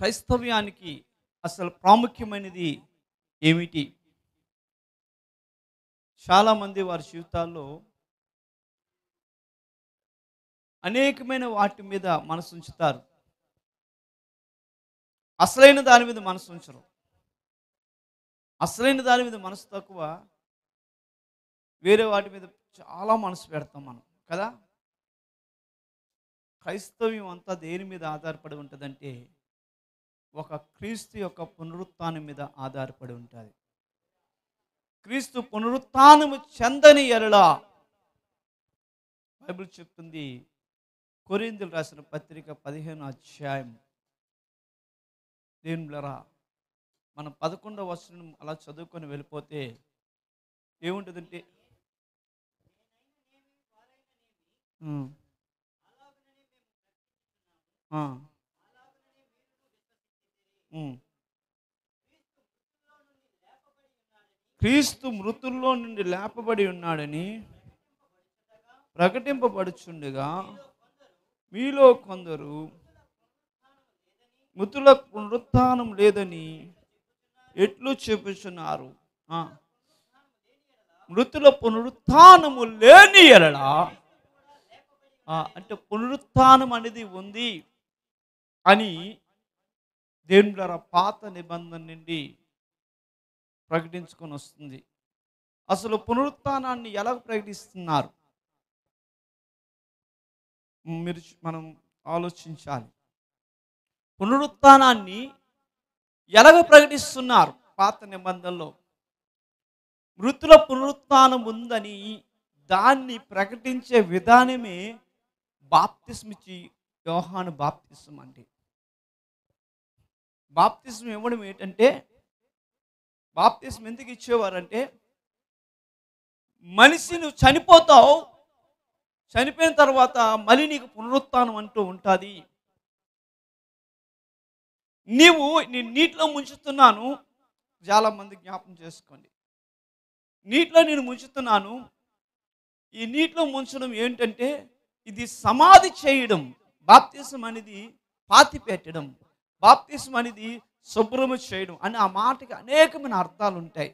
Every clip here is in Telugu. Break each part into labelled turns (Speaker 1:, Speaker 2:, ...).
Speaker 1: క్రైస్తవ్యానికి అసలు ప్రాముఖ్యమైనది ఏమిటి? చాలామంది వారి జీవితాల్లో అనేకమైన వాటి మీద మనసు ఉంచుతారు. అసలైన దాని మీద మనసు ఉంచరు. అసలైన దాని మీద మనసు తక్కువ, వేరే వాటి మీద చాలా మనసు పెడతాం మనం కదా. క్రైస్తవ్యం అంతా దేని మీద ఆధారపడి ఉంటుందంటే, ఒక క్రీస్తు యొక్క పునరుత్థానం మీద ఆధారపడి ఉంటుంది. క్రీస్తు పునరుత్థానము చెందని ఎడల బైబిల్ చెప్తుంది, కొరింథీయులకు రాసిన పత్రిక 15వ అధ్యాయం, దేవునిరా మనం 11వ వచనం అలా చదువుకొని వెళ్ళిపోతే ఏముంటుందంటే, క్రీస్తు మృతుల్లో నుండి లేపబడి ఉన్నాడని ప్రకటింపబడుచుండగా మీలో కొందరు మృతుల పునరుత్థానం లేదని ఎట్లు చెప్పుచున్నారు. మృతుల పునరుత్థానము లేని ఎడల, అంటే పునరుత్థానం అనేది ఉంది అని దేవుని ద్వారా పాత నిబంధన నుండి ప్రకటించుకొని వస్తుంది. అసలు పునరుత్థానాన్ని ఎలా ప్రకటిస్తున్నారు మనం ఆలోచించాలి. పునరుత్థానాన్ని ఎలాగ ప్రకటిస్తున్నారు పాత నిబంధనలో? మృతుల పునరుత్థానం ఉందని దాన్ని ప్రకటించే విధానమే బాప్తిస్మిచ్చి యోహాను బాప్తిస్మం అంటే. బాప్తిస్మం ఇవ్వడం ఏంటంటే, బాప్తిస్మం ఎందుకు ఇచ్చేవారంటే, మనిషి నువ్వు చనిపోతావు, చనిపోయిన తర్వాత మళ్ళీ నీకు పునరుత్థానం అంటూ ఉంటుంది. నేను నీటిలో ముంచుతున్నాను, చాలామంది జ్ఞాపకం చేసుకోండి, నీటిలో నేను ముంచుతున్నాను. ఈ నీటిలో ముంచడం ఏంటంటే, ఇది సమాధి చేయడం. బాప్తిస్మం అనేది పాతి పెట్టడం, బాప్తిస్మం అనేది శుభ్రము చేయడం అని ఆ మాటకి అనేకమైన అర్థాలు ఉంటాయి.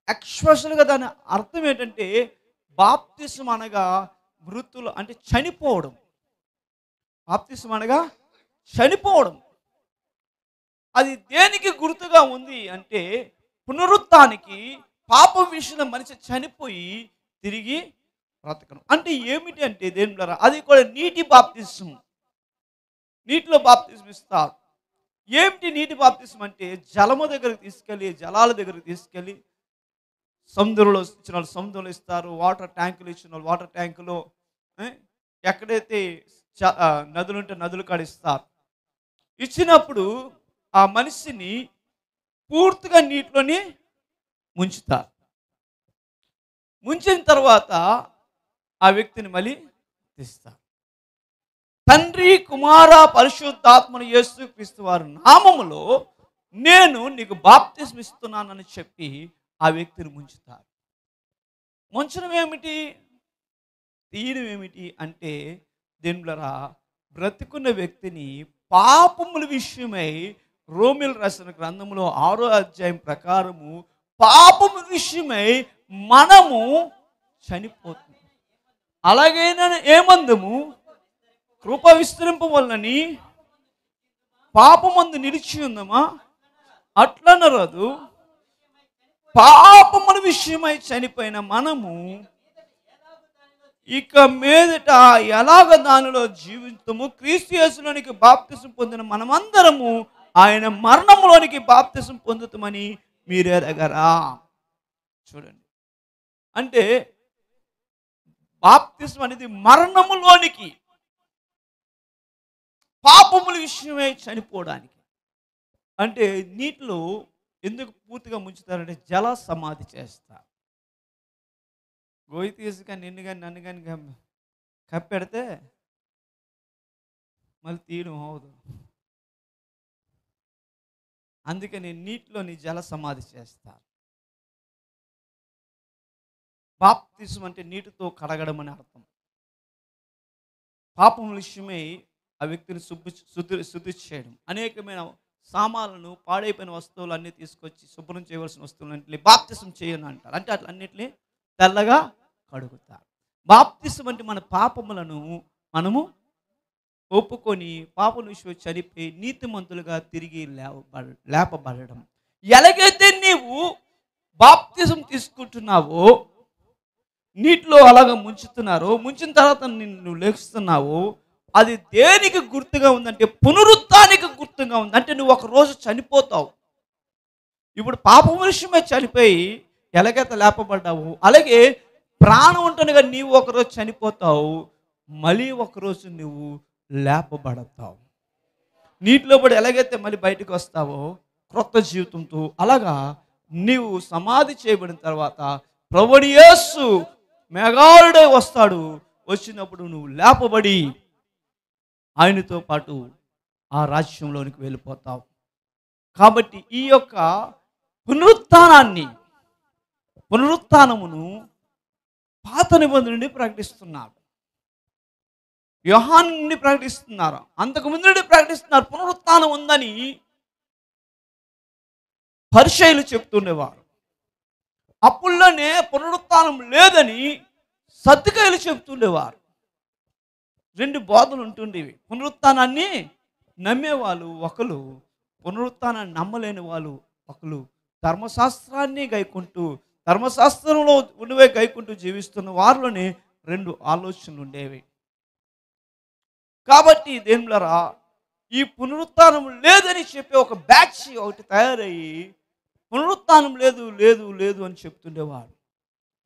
Speaker 1: ఎక్స్పెషల్గా దాని అర్థం ఏంటంటే, బాప్తిస్మం అనగా మృతులు అంటే చనిపోవడం. బాప్తిస్మం అనగా చనిపోవడం. అది దేనికి గుర్తుగా ఉంది అంటే, పునరుత్థానానికి. పాపం విషయంలో మనిషి చనిపోయి తిరిగి బ్రతకడం అంటే ఏమిటి అంటే, దేవుని ద్వారా అది కూడా నీటి బాప్తిస్మం. నీటిలో బాప్తిస్మం ఇస్తారు. ఏమిటి నీటి బాప్తిస్మం అంటే, జలము దగ్గరకు తీసుకెళ్ళి, జలాల దగ్గరకు తీసుకెళ్ళి, సముద్రంలో ఇచ్చిన వాళ్ళు సముద్రంలో ఇస్తారు, వాటర్ ట్యాంకులు ఇచ్చిన వాళ్ళు వాటర్ ట్యాంకులో, ఎక్కడైతే నదులు ఉంటే నదులు కాడిస్తారు. ఇచ్చినప్పుడు ఆ మనిషిని పూర్తిగా నీటిలోని ముంచుతారు. ముంచిన తర్వాత ఆ వ్యక్తిని మళ్ళీ తీస్తారు. తండ్రి, కుమార, పరిశుద్ధాత్మను యేసుక్రీస్తు వారి నామములో నేను నీకు బాప్తిస్మం ఇస్తున్నానని చెప్పి ఆ వ్యక్తిని ముంచుతారు. ముంచడం ఏమిటి, తీయడం ఏమిటి అంటే, దేవునిరా బ్రతికున్న వ్యక్తిని పాపముల విషయమై రోమీయులు రాసిన గ్రంథంలో 6వ అధ్యాయం ప్రకారము పాపముల విషయమై మనము చనిపోతుంది. అలాగైనా ఏమందము, కృప విస్తరింపవలనని పాపమందు నిలిచి ఉందమా? అట్లనరాదు. పాపముల విషయమై చనిపోయిన మనము ఇక మీదట ఎలాగ దానిలో జీవితము, క్రీస్తు యేసులోనికి బాప్తిస్మం పొందిన మనమందరము ఆయన మరణంలోనికి బాప్తిస్మం పొందుతామని మీరెరగరా? చూడండి, అంటే బాప్తిస్మం అనేది మరణములోనికి, పాపముల విషయమై చనిపోవడానికి. అంటే నీటిలో ఎందుకు పూర్తిగా ముంచుతారంటే, జల సమాధి చేస్తారు. గోయి తీసుగా నిన్ను కానీ నన్ను కానీ కప్పెడితే మళ్ళీ తీయడం అవదు. అందుకని నీటిలోని జల సమాధి చేస్తారు. బాప్తిస్మం అంటే నీటితో కడగడం అని అర్థం. పాపం విషయమై ఆ వ్యక్తిని శుద్ధి చేయడం, అనేకమైన సామాన్లను, పాడైపోయిన వస్తువులు అన్నీ తీసుకొచ్చి శుభ్రం చేయవలసిన వస్తువులన్నింటినీ బాప్తిసం చేయను అంటారు. అంటే అన్నింటినీ తెల్లగా కడుగుతారు. బాప్తిసం అంటే మన పాపములను మనము ఒప్పుకొని పాపం విషయం చనిపోయి నీతిమంతులుగా తిరిగి లేపబడడం. ఎలాగైతే నీవు బాప్తిసం తీసుకుంటున్నావో, నీటిలో అలాగ ముంచుతున్నారో, ముంచిన తర్వాత నిన్ను లేస్తున్నావో, అది దేనికి గుర్తుగా ఉందంటే పునరుత్థానికి గుర్తుగా ఉంది. అంటే నువ్వు ఒక రోజు చనిపోతావు. ఇప్పుడు పాపం విషయమే చనిపోయి ఎలాగైతే లేపబడ్డావు, అలాగే ప్రాణం ఉంటుండగా నీవు ఒకరోజు చనిపోతావు, మళ్ళీ ఒకరోజు నువ్వు లేపబడతావు. నీటిలో పడి ఎలాగైతే మళ్ళీ బయటకు వస్తావో క్రొత్త జీవితంతో, అలాగా నీవు సమాధి చేయబడిన తర్వాత ప్రభువు యేసు మేఘారుడై వస్తాడు. వచ్చినప్పుడు నువ్వు లేపబడి ఆయనతో పాటు ఆ రాజ్యంలోనికి వెళ్ళిపోతావు. కాబట్టి ఈ యొక్క పునరుత్థానమును పాత నిబంధన నుండి ప్రకటిస్తున్నారు, యోహాను నుండి ప్రకటిస్తున్నారు, అంతకుముందు నుండి ప్రకటిస్తున్నారు. పునరుత్థానం ఉందని పరిసయ్యులు చెప్తుండేవారు. అప్పుల్లోనే పునరుత్థానం లేదని సద్దుకాయలు చెప్తుండేవారు. రెండు బోధలు ఉంటుండేవి. పునరుత్థానాన్ని నమ్మేవాళ్ళు ఒకరు, పునరుత్థానాన్ని నమ్మలేని వాళ్ళు ఒకరు. ధర్మశాస్త్రాన్ని గైకుంటూ, ధర్మశాస్త్రంలో ఉన్నవే గైకుంటూ జీవిస్తున్న వారిలోనే రెండు ఆలోచనలు ఉండేవి. కాబట్టి దేవులారా, ఈ పునరుత్థానం లేదని చెప్పే ఒక బ్యాచ్ ఒకటి తయారయ్యి పునరుత్థానం లేదు లేదు లేదు అని చెప్తుండేవారు.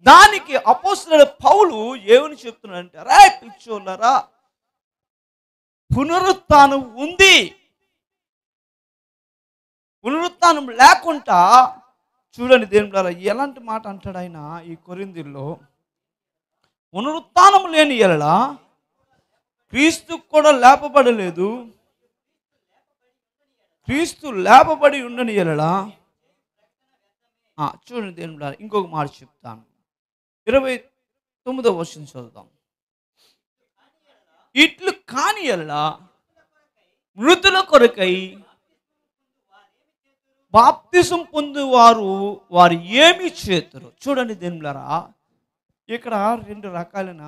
Speaker 1: దానికి అపోస్తలుడైన పౌలు ఏమని చెప్తున్నాడంటే, రా పిచ్చోళ్ళరా, పునరుత్థానం ఉంది. పునరుత్థానం లేకుండా చూడండి దేవులారా, ఎలాంటి మాట అంటాడు ఆయన ఈ కొరింథీయుల్లో. పునరుత్థానం లేని ఎడల క్రీస్తు కూడా లేపబడలేదు, క్రీస్తు లేపబడి ఉండని ఎడల. చూడండి దేవులారా, ఇంకొక మాట చెప్తాను. 29వ వచనం చదువుతాం. ఇట్లు కాని ఎడల మృతుల కొరకై బాప్తిసం పొందువారు వారు ఏమి చేతురు. చూడండి దేవులారా, ఇక్కడ రెండు రకాలైన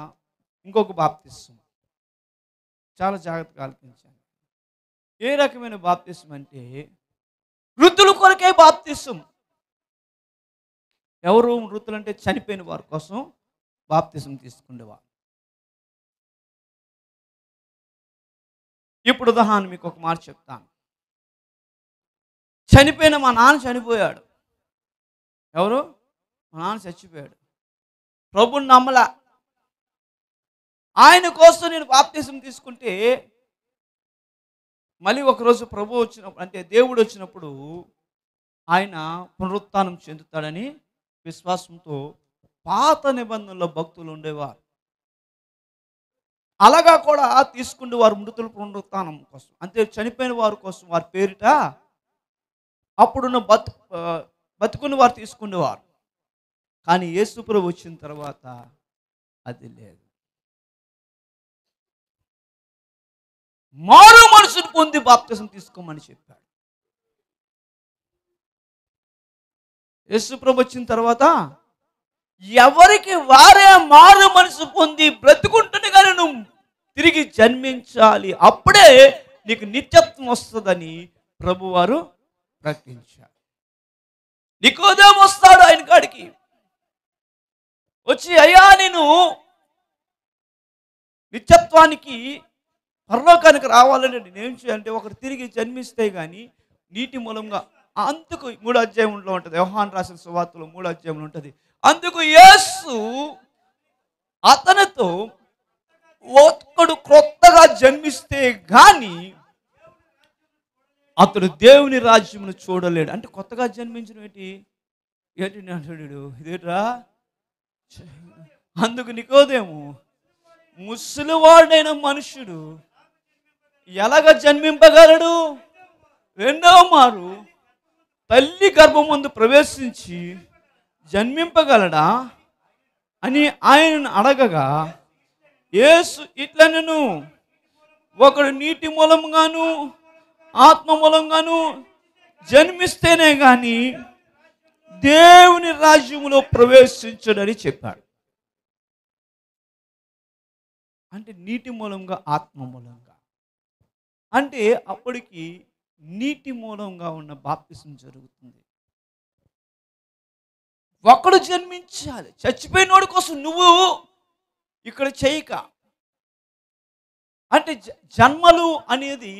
Speaker 1: ఇంకొక బాప్తిసం, చాలా జాగ్రత్తగా ఆలోచించండి. ఏ రకమైన బాప్తిసం అంటే మృతుల కొరకే బాప్తిసం. ఎవరు మృతులు అంటే చనిపోయిన వారి కోసం బాప్తిసం తీసుకునేవారు. ఇప్పుడు ఉదాహరణ మీకు ఒక మాట చెప్తాను. చనిపోయిన మా నాన్న చనిపోయాడు. ఎవరు? మా నాన్న చచ్చిపోయాడు. ప్రభుని నమ్మలా. ఆయన కోసం నేను బాప్తిసం తీసుకుంటే మళ్ళీ ఒకరోజు ప్రభు వచ్చినప్పుడు, అంటే దేవుడు వచ్చినప్పుడు ఆయన పునరుత్థానం చెందుతాడని విశ్వాసంతో పాత నిబంధనలో భక్తులు ఉండేవారు. అలాగా కూడా తీసుకుంటే వారు మృతుల పునరుత్థానం కోసం, అంతే చనిపోయిన వారి కోసం వారి పేరిట అప్పుడున్న బతుకుని వారు తీసుకునేవారు. కానీ యేసు ప్రభు వచ్చిన తర్వాత అది లేదు. మారు మనసును పొంది బాప్తిసం తీసుకోమని చెప్పాడు. యేసు ప్రభు వచ్చిన తర్వాత ఎవరికి వారే మారు మనసు పొంది బ్రతుకుంటుండగానే నువ్వు తిరిగి జన్మించాలి, అప్పుడే నీకు నిత్యత్వం వస్తుందని ప్రభువారు ప్రకటించారు. నికోదేము వస్తాడు ఆయన కాడికి వచ్చి, అయ్యా నేను నిత్యత్వానికి పరలోకానికి రావాలని నేనేం చేయాలంటే ఒకరు తిరిగి జన్మిస్తే కానీ నీటి మూలంగా, అందుకు 3వ అధ్యాయంలో ఉంటుంది, యోహాను రాసిన సువార్తలో 3వ అధ్యాయంలో ఉంటుంది. అందుకు యేసు అతనితో ఒక్కడు క్రొత్తగా జన్మిస్తే గాని అతడు దేవుని రాజ్యమును చూడలేడు. అంటే కొత్తగా జన్మించడం ఏంటి అంటాడు, ఇదేట్రా? అందుకు నికోదేము, ముసలివాడైన మనుషుడు ఎలాగ జన్మింపగలడు? రెండవ మారు తల్లి గర్భం ముందు ప్రవేశించి జన్మింపగలడా అని ఆయనను అడగగా యేసు ఇట్లా, నేను ఒకడు నీటి మూలంగాను ఆత్మ మూలంగాను జన్మిస్తేనే కానీ దేవుని రాజ్యములో ప్రవేశించడని చెప్పాడు. అంటే నీటి మూలంగా ఆత్మ మూలంగా, అంటే అప్పటికి నీటి మూలంగా ఉన్న బాప్తిసం జరుగుతుంది. ఒకడు జన్మించాలి. చచ్చిపోయినోడి కోసం నువ్వు ఇక్కడ చేయక, అంటే జన్మలు అనేది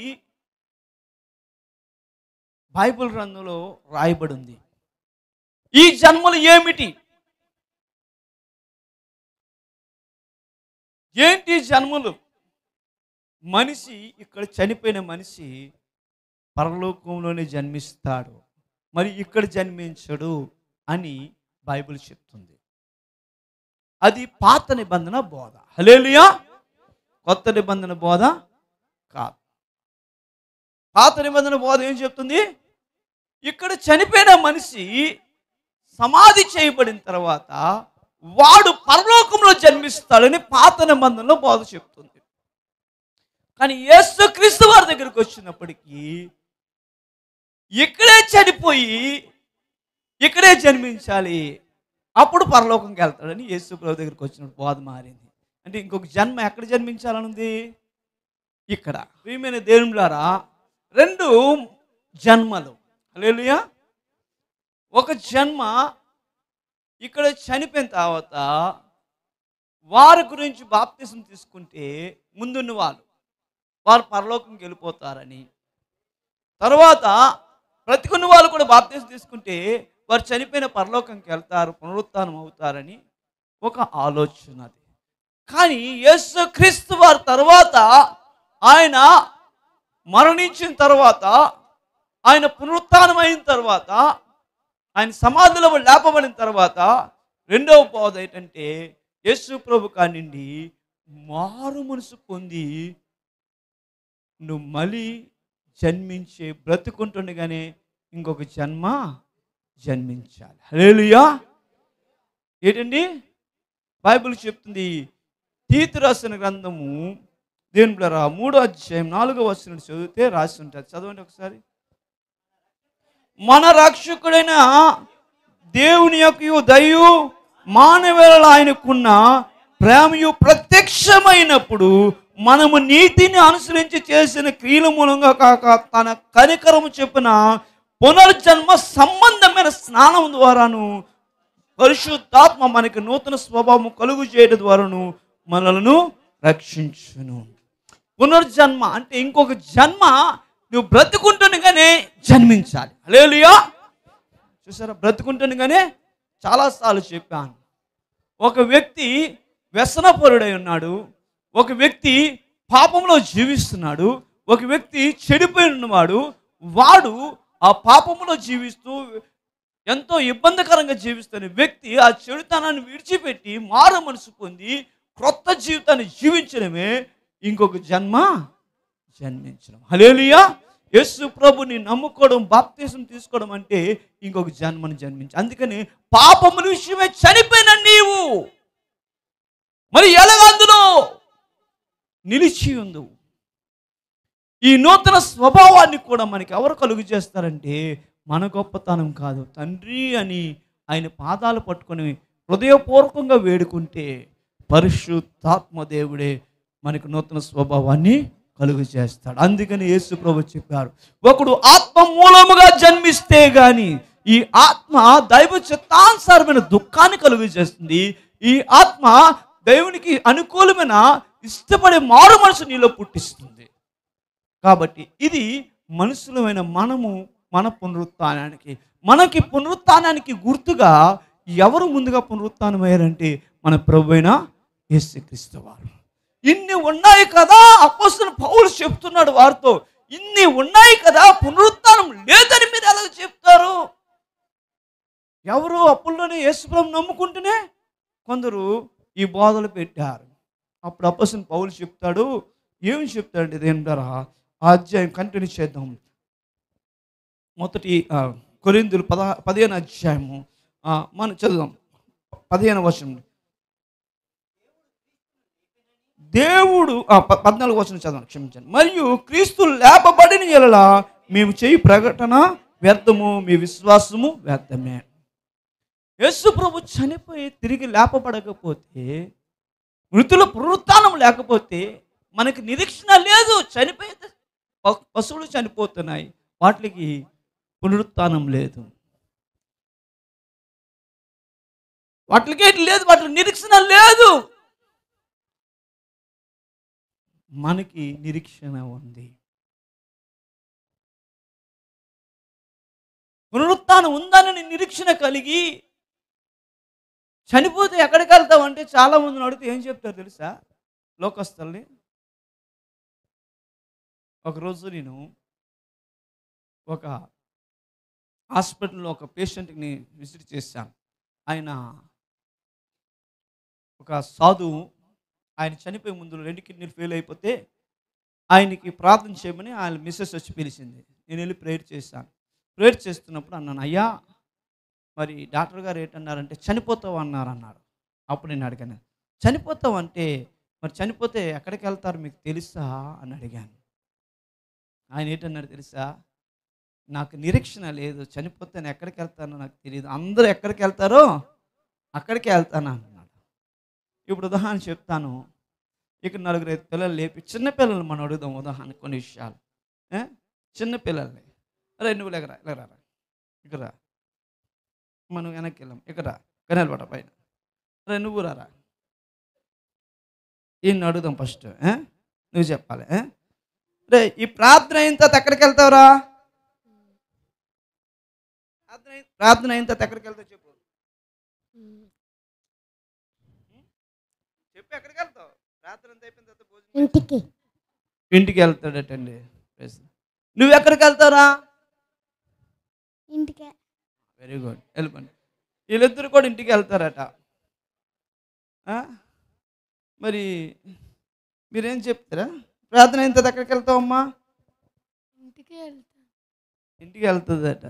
Speaker 1: బైబిల్ గ్రంథంలో రాయబడి ఉంది. ఈ జన్మలు ఏమిటి? ఏంటి జన్మలు? మనిషి ఇక్కడ చనిపోయిన మనిషి పరలోకంలోనే జన్మిస్తాడు, మరి ఇక్కడ జన్మించడు అని బైబిల్ చెప్తుంది. అది పాత నిబంధన బోధ. హల్లెలూయా. కొత్త నిబంధన బోధ కాదు. పాత నిబంధన బోధ ఏం చెప్తుంది? ఇక్కడ చనిపోయిన మనిషి సమాధి చేయబడిన తర్వాత వాడు పరలోకంలో జన్మిస్తాడని పాత నిబంధనలో బోధ చెప్తుంది. కానీ యేసుక్రీస్తు వారి దగ్గరికి వచ్చినప్పటికీ ఇక్కడే చనిపోయి ఇక్కడే జన్మించాలి, అప్పుడు పరలోకంకి వెళ్తాడని యేసు ప్రభు దగ్గరికి వచ్చినప్పుడు బోధ మారింది. అంటే ఇంకొక జన్మ ఎక్కడ జన్మించాలని ఉంది? ఇక్కడ. ప్రియమైన దేవులారా, రెండు జన్మలు. హల్లెలూయా. ఒక జన్మ ఇక్కడ చనిపోయిన తర్వాత వారి గురించి బాప్తిసం తీసుకుంటే ముందున్న వారు పరలోకంకి వెళ్ళిపోతారని, తర్వాత బ్రతికున్న వాళ్ళు కూడా బాప్తిసం తీసుకుంటే వారు చనిపోయిన పరలోకంకి వెళ్తారు, పునరుత్థానం అవుతారని ఒక ఆలోచన. అది కానీ యేసుక్రీస్తు వారి తర్వాత ఆయన మరణించిన తర్వాత, ఆయన పునరుత్థానం అయిన తర్వాత, ఆయన సమాధిలో లేపబడిన తర్వాత రెండవ బోధ ఏంటంటే యేసు ప్రభు కానిండి మారు మనసు పొంది నువ్వు మళ్ళీ జన్మించే బ్రతుకుంటుండగానే ఇంకొక జన్మ జన్మించాలి. హల్లెలూయా. ఏంటండి బైబిల్ చెప్తుంది? తీతు రాసిన గ్రంథము దేవుని బిడ్డలారా 3వ అధ్యాయం 4వ వచనం చదివితే రాసి ఉంటుంది. చదవండి ఒకసారి. మన రక్షకుడైన దేవుని యొక్క దయయు మానవుల ఆయనకున్న ప్రేమయు ప్రత్యక్షమైనప్పుడు మనము నీతిని అనుసరించి చేసిన క్రియల మూలంగా కాక తన కనికరము చెప్పిన పునర్జన్మ సంబంధమైన స్నానం ద్వారాను పరిశుద్ధాత్మ మనకి నూతన స్వభావం కలుగు చేయడం ద్వారాను మనలను రక్షించును. పునర్జన్మ అంటే ఇంకొక జన్మ నువ్వు బ్రతుకుంటుండగానే జన్మించాలి. హల్లెలూయా. చూసారా, బ్రతుకుంటుండగానే చాలాసార్లు చెప్పాను. ఒక వ్యక్తి వ్యసనపరుడై ఉన్నాడు, ఒక వ్యక్తి పాపంలో జీవిస్తున్నాడు, ఒక వ్యక్తి చెడిపోయి ఉన్నవాడు. వాడు ఆ పాపంలో జీవిస్తూ ఎంతో ఇబ్బందికరంగా జీవిస్తున్న వ్యక్తి ఆ చెడుతనాన్ని విడిచిపెట్టి మారు మనసు పొంది క్రొత్త జీవితాన్ని జీవించడమే ఇంకొక జన్మ జన్మించడం. హల్లెలూయా. యేసు ప్రభుని నమ్ముకోవడం, బాప్తిసం తీసుకోవడం అంటే ఇంకొక జన్మను జన్మించడం. అందుకని పాపముల విషయమే చనిపోయిన నీవు మరి ఎలాగ అందులో నిలిచి ఉండు? ఈ నూతన స్వభావాన్ని కూడా మనకి ఎవరు కలుగు చేస్తారంటే మన గొప్పతనం కాదు, తండ్రి అని ఆయన పాదాలు పట్టుకొని హృదయపూర్వకంగా వేడుకుంటే పరిశుద్ధాత్మ దేవుడే మనకు నూతన స్వభావాన్ని కలుగు చేస్తాడు. అందుకని యేసు ప్రభు చెప్పారు, ఒకడు ఆత్మ మూలముగా జన్మిస్తే గాని ఈ ఆత్మ దైవ చిత్తానుసారమైన దుఃఖాన్ని కలుగు చేస్తుంది. ఈ ఆత్మ దేవునికి అనుకూలమైన ఇష్టపడే మారు మనసు నీలో పుట్టిస్తుంది. కాబట్టి ఇది మనుషులమైన మనము మన పునరుత్థానానికి, మనకి పునరుత్థానానికి గుర్తుగా ఎవరు ముందుగా పునరుత్థానమయ్యారంటే మన ప్రభువైన యేసుక్రీస్తు వారు. ఇన్ని ఉన్నాయి కదా, అపోస్తలుడు పౌలు చెప్తున్నాడు వారితో, ఇన్ని ఉన్నాయి కదా, పునరుత్థానం లేదని మీరు ఎలా చెప్తారు? ఎవరు అప్పుల్లోనే యేసుప్రభుని నమ్ముకుంటూనే కొందరు ఈ బోధలు పెట్టారు. అప్పుడు అపోస్తలుడు పౌలు చెప్తాడు, ఏమి చెప్తాడంటే దేనిరా ఆ అధ్యాయం కంటిన్యూ చేద్దాం. మొదటి కొరింథీయులు 15వ అధ్యాయము మనం చదువుదాం. 15వ వచనం. దేవుడు 14 వచనం చదవండి, క్షమించండి. మరియు క్రీస్తు లేపబడిన యెడల మేము చేయి ప్రకటన వ్యర్థము, మీ విశ్వాసము వ్యర్థమే. యేసు ప్రభు చనిపోయి తిరిగి లేపబడకపోతే, మృతుల పునరుత్థానం లేకపోతే మనకి నిరీక్షణ లేదు. చనిపోతే పశువులు చనిపోతున్నాయి, వాటికి పునరుత్థానం లేదు, వాటికి లేదు, వాటికి నిరీక్షణ లేదు. మనకి నిరీక్షణ ఉంది. పునరుత్థానం ఉందని నిరీక్షణ కలిగి చనిపోతే ఎక్కడికి వెళ్తామంటే చాలా మందిని అడిగితే ఏం చెప్తారు తెలుసా లోకస్తుల్ని? ఒకరోజు నేను ఒక హాస్పిటల్లో ఒక పేషెంట్ని విజిట్ చేశాను. ఆయన ఒక సాధువు, ఆయన చనిపోయే ముందు 2 కిడ్నీలు ఫెయిల్ అయిపోతే ఆయనకి ప్రార్థన చేయమని ఆయన మిస్సెస్ వచ్చి పిలిచింది. నేను వెళ్ళి ప్రేయర్ చేశాను. ప్రేయర్ చేస్తున్నప్పుడు అన్నాను, అయ్యా మరి డాక్టర్ గారు ఏంటన్నారంటే చనిపోతావు అన్నాడు. అప్పుడు నేను అడిగాను, చనిపోతావు అంటే మరి చనిపోతే ఎక్కడికి వెళ్తారు మీకు తెలుసా అని అడిగాను. ఆయన ఏంటన్నాడు తెలుసా? నాకు నిరీక్షణ లేదు, చనిపోతే నేను ఎక్కడికి వెళ్తానో నాకు తెలియదు, అందరూ ఎక్కడికి వెళ్తారో అక్కడికి వెళ్తాను అన్నాడు. ఇప్పుడు ఉదాహరణ చెప్తాను. ఇక్కడ 4 పిల్లలు లేపి, చిన్నపిల్లలు మనం అడుగుదాం ఉదాహరణ కొన్ని విషయాలు. చిన్నపిల్లల్ని, అరే నువ్వు లేకరా ఇక్కడ రా, మనం వెనక్కి వెళ్ళాం, ఇక్కడ కనెలపట పైన, అరే నువ్వు రారా, ఈయన్ని అడుగుదాం ఫస్ట్. నువ్వు చెప్పాలి. రే ఈ ప్రార్థన అయిన తర్వాత ఎక్కడికి వెళ్తావురా? ప్రార్థన అయిన తర్వాత ఎక్కడికి వెళ్తావు చెప్పు, చెప్పు ఎక్కడికి వెళ్తావు? ప్రార్థన అంతా అయిపోయిన తర్వాత భోజనం ఇంటికి వెళ్తాడటండి. నువ్వు ఎక్కడికి వెళ్తావురా?
Speaker 2: ఇంటికి.
Speaker 1: వెరీ గుడ్, వెళ్ళిపోండి. వీళ్ళిద్దరు కూడా ఇంటికి వెళ్తారట. మరి మీరేం చెప్తారా? ప్రార్థన అయిన తర్వాత ఎక్కడికి వెళ్తావమ్మా?
Speaker 2: ఇంటికి వెళ్తా.
Speaker 1: ఇంటికి వెళ్తుందట.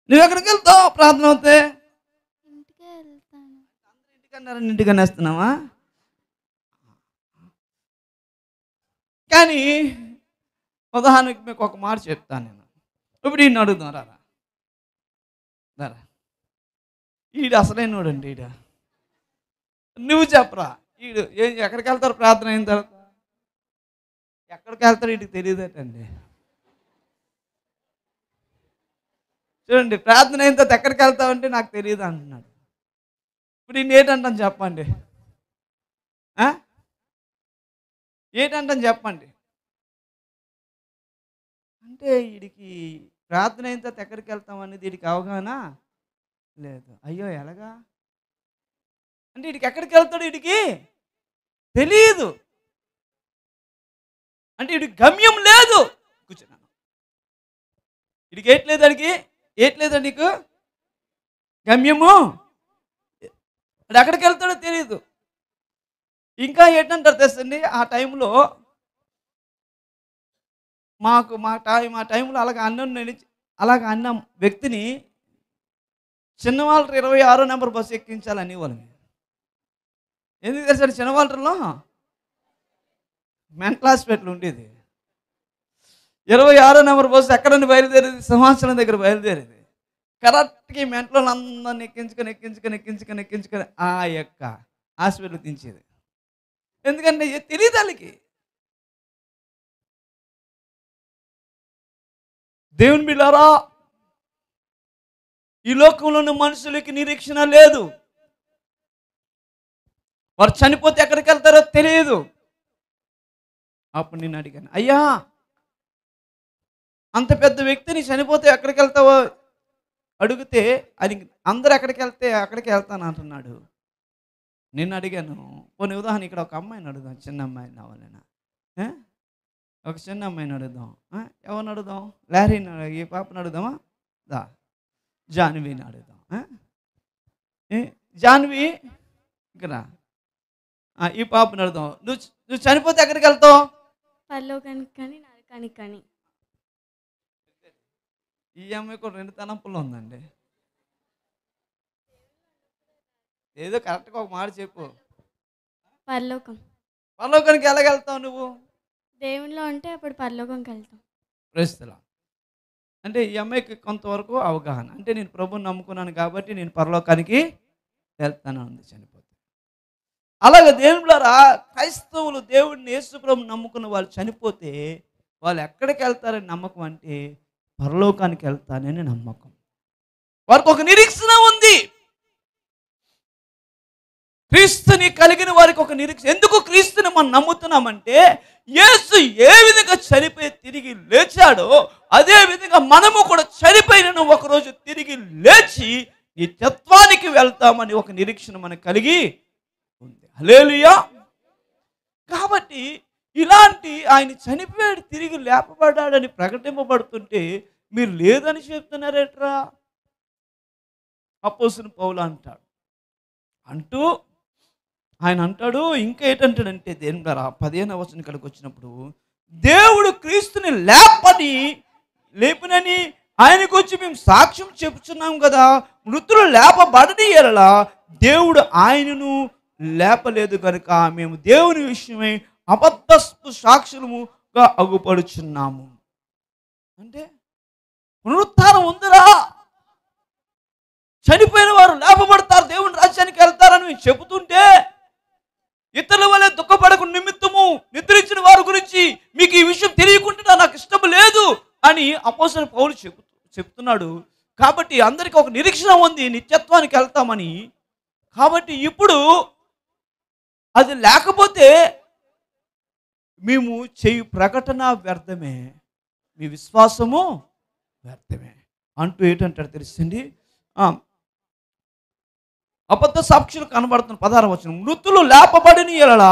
Speaker 1: నువ్వు ఎక్కడికి వెళ్తావు ప్రార్థన అవుతే?
Speaker 2: ఇంటికి వెళ్తాను.
Speaker 1: ఇంటికన్నారని ఇంటికన్నా వేస్తున్నావా? కానీ ఉదాహరణకి మీకు ఒక మాట చెప్తాను నేను. ఇప్పుడు ఈయన అడుగుదాం, రారా రారా, ఈడు అసలైన వాడండి ఈడ. నువ్వు చెప్పరా, ఈడు ఎక్కడికి వెళ్తారు ప్రార్థన అయిన తర్వాత? ఎక్కడికి వెళ్తారు వీటికి తెలియదటండి. చూడండి, ప్రార్థన అయిన తర్వాత ఎక్కడికి వెళ్తావంటే నాకు తెలియదు అంటున్నాడు. ఇప్పుడు ఈయన ఏంటంటాను చెప్పండి, ఏంటంటాను చెప్పండి. అంటే వీడికి ప్రార్థన అయిన తర్వాత ఎక్కడికి వెళ్తాం అనేది వీడికి అవగాహన లేదు. అయ్యో ఎలాగా అంటే వీడికి ఎక్కడికి వెళ్తాడు వీడికి తెలియదు. అంటే వీడికి గమ్యం లేదు. కూర్చున్నాను, వీడికి ఏట్లేదు, అడిగి ఏట్లేదా నీకు గమ్యము? అది ఎక్కడికి వెళ్తాడో తెలియదు. ఇంకా ఏంటంటారు తెలుసండి, ఆ టైంలో మా టైంలో అలాగ అన్న వ్యక్తిని చిన్నవాళ్ళ 26 నెంబర్ బస్సు ఎక్కించాలని వాళ్ళని. ఎందుకు తెలుసండి, చిన్నవాళ్ళలో మెంటల్ హాస్పిటల్ ఉండేది. 26 నెంబర్ బస్సు ఎక్కడని బయలుదేరేది? సింహాచలం దగ్గర బయలుదేరేది. కరెక్ట్గా మెంటల్ అందరిని ఎక్కించుకొని ఆ యొక్క హాస్పిటల్ దించేది. ఎందుకంటే తెలియదు వాళ్ళకి. దేవుని బిడ్డలారా, ఈ లోకంలోని మనుషులకి నిరీక్షణ లేదు. వారు చనిపోతే ఎక్కడికి వెళ్తారో తెలియదు. అప్పుడు నేను అడిగాను, అయ్యా అంత పెద్ద వ్యక్తిని చనిపోతే ఎక్కడికి వెళ్తావో అడిగితే అది అందరూ ఎక్కడికి వెళ్తే అక్కడికి వెళ్తాను అంటున్నాడు. నేను అడిగాను, కొన్ని ఉదాహరణ ఇక్కడ ఒక అమ్మాయిని అడుగుదాం, చిన్న అమ్మాయిని అవ్వాలైనా, ఒక చిన్న అమ్మాయిని అడుగుదాం. ఎవరిని అడుగుదాం? లారీని, ఈ పాపని అడుగుదామా? జాన్వీని అడుగుదాం. జాన్వి ఇక్కడ ఈ పాపని అడుగుదాం. నువ్వు చనిపోతే ఎక్కడికి వెళ్తావు?
Speaker 2: పరలోకానికి కానీ నరకానికి కానీ.
Speaker 1: ఈ అమ్మాయి కూడా 2 తలంపుల్లో ఉందండి. ఏదో కరెక్ట్గా ఒక మాట చెప్పు.
Speaker 2: పరలోకం.
Speaker 1: పరలోకానికి ఎలాగెళ్తావు నువ్వు?
Speaker 2: దేవునిలో ఉంటే అప్పుడు పరలోకంకి వెళ్తాం.
Speaker 1: ప్రస్తుతం అంటే ఈ అమ్మాయికి కొంతవరకు అవగాహన, అంటే నేను ప్రభువుని నమ్ముకున్నాను కాబట్టి నేను పరలోకానికి వెళ్తాను ఉంది చనిపోతే. అలాగే దేవులారా, క్రైస్తవులు దేవుడిని యేసు ప్రభువుని నమ్ముకున్న వాళ్ళు చనిపోతే వాళ్ళు ఎక్కడికి వెళ్తారని నమ్మకం అంటే పరలోకానికి వెళ్తానని నమ్మకం. వారికి ఒక నిరీక్షణ ఉంది. క్రీస్తుని కలిగిన వారికి ఒక నిరీక్షణ. ఎందుకు క్రీస్తుని మనం నమ్ముతున్నామంటే యేసు ఏ విధంగా చనిపోయి తిరిగి లేచాడో అదే విధంగా మనము కూడా చనిపోయిన ఒకరోజు తిరిగి లేచి ఈ తత్వానికి వెళ్తామని ఒక నిరీక్షణ మనకు కలిగి ఉంది. హల్లెలూయా. కాబట్టి ఇలాంటి ఆయన చనిపోయాడు తిరిగి లేపబడ్డాడని ప్రకటింపబడుతుంటే మీరు లేదని చెప్తున్నారేట్రా? అపోస్తలుడు పౌలు అంటూ ఆయన అంటాడు, ఇంకా ఏంటంటాడంటే దేని ద్వారా 15వ వచనం కాడికి వచ్చినప్పుడు, దేవుడు క్రీస్తుని లేపనని ఆయనకు వచ్చి మేము సాక్ష్యం చెప్పుచున్నాం కదా, మృతులు లేపబడని ఎడల దేవుడు ఆయనను లేపలేదు కనుక మేము దేవుని విషయమై అబద్ధపు సాక్షులముగా అగుపడుచున్నాము. అంటే పునరుత్థానం ఉందిరా, చనిపోయిన వారు లేపబడతారు, దేవుని రాజ్యానికి వెళ్తారని చెబుతుంటే ఇతరుల వల్ల దుఃఖపడకు నిమిత్తము నిద్రించిన వారి గురించి మీకు ఈ విషయం తెలియకుండా నాకు ఇష్టం లేదు అని అపోస్తలుడు పౌలు చెప్తున్నాడు. కాబట్టి అందరికీ ఒక నిరీక్షణ ఉంది, నిత్యత్వానికి వెళ్తామని. కాబట్టి ఇప్పుడు అది లేకపోతే మేము చేయు ప్రకటన వ్యర్థమే, మీ విశ్వాసము వ్యర్థమే అంటూ ఏంటంటాడు తెలుసండి. అబద్ధ సాక్షులు కనబడుతున్న 16వ వచనం, మృతులు లేపబడిన ఎడల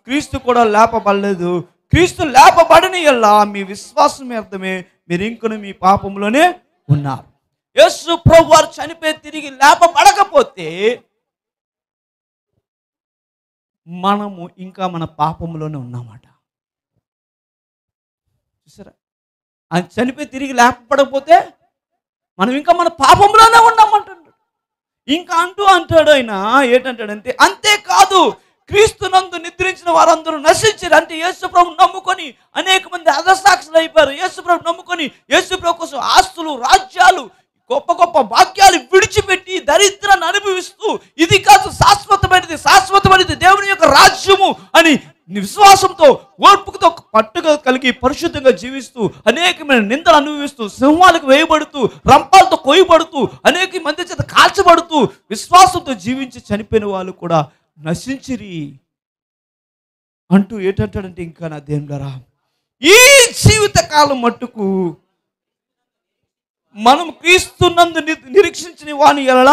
Speaker 1: క్రీస్తు కూడా లేపబడలేదు, క్రీస్తు లేపబడిన ఎడల మీ విశ్వాసం వ్యర్థమే, మీరు ఇంకను మీ పాపంలోనే ఉన్నారు. యేసు ప్రభువు వారు చనిపోయి తిరిగి లేపబడకపోతే మనము ఇంకా మన పాపంలోనే ఉన్నామాట. చూసారా, ఆయన చనిపోయి తిరిగి లేపబడకపోతే మనం ఇంకా మన పాపంలోనే ఉన్నామంటాడు. ఇంకా అంటాడు ఆయన ఏంటంటాడంటే, అంతేకాదు క్రీస్తునందు నిద్రించిన వారందరూ నశించారు. అంటే యేసుప్రభు నమ్ముకొని అనేక మంది అధసాక్షులు అయిపోయారు. యేసుప్రభు నమ్ముకొని యేసుప్రభు కోసం ఆస్తులు, రాజ్యాలు, గొప్ప గొప్ప భాగ్యాలు విడిచిపెట్టి దరిద్రాన్ని అనుభవిస్తూ ఇది కాదు శాశ్వతమైనది దేవుని యొక్క రాజ్యము అని విశ్వాసంతో ఓర్పుతో పట్టుగా కలిగి పరిశుద్ధంగా జీవిస్తూ అనేకమైన నిందలు అనుభవిస్తూ సింహాలకు వేయబడుతూ రంపాలతో కోయబడుతూ అనేక మంది చేత కాల్చబడుతూ విశ్వాసంతో జీవించి చనిపోయిన వాళ్ళు కూడా నశించిరి అంటూ ఏంటంటాడంటే, ఇంకా నా దేవులారా, ఈ జీవితకాలం మట్టుకు మనం క్రీస్తునందు నిరీక్షించిన వాని ఎడల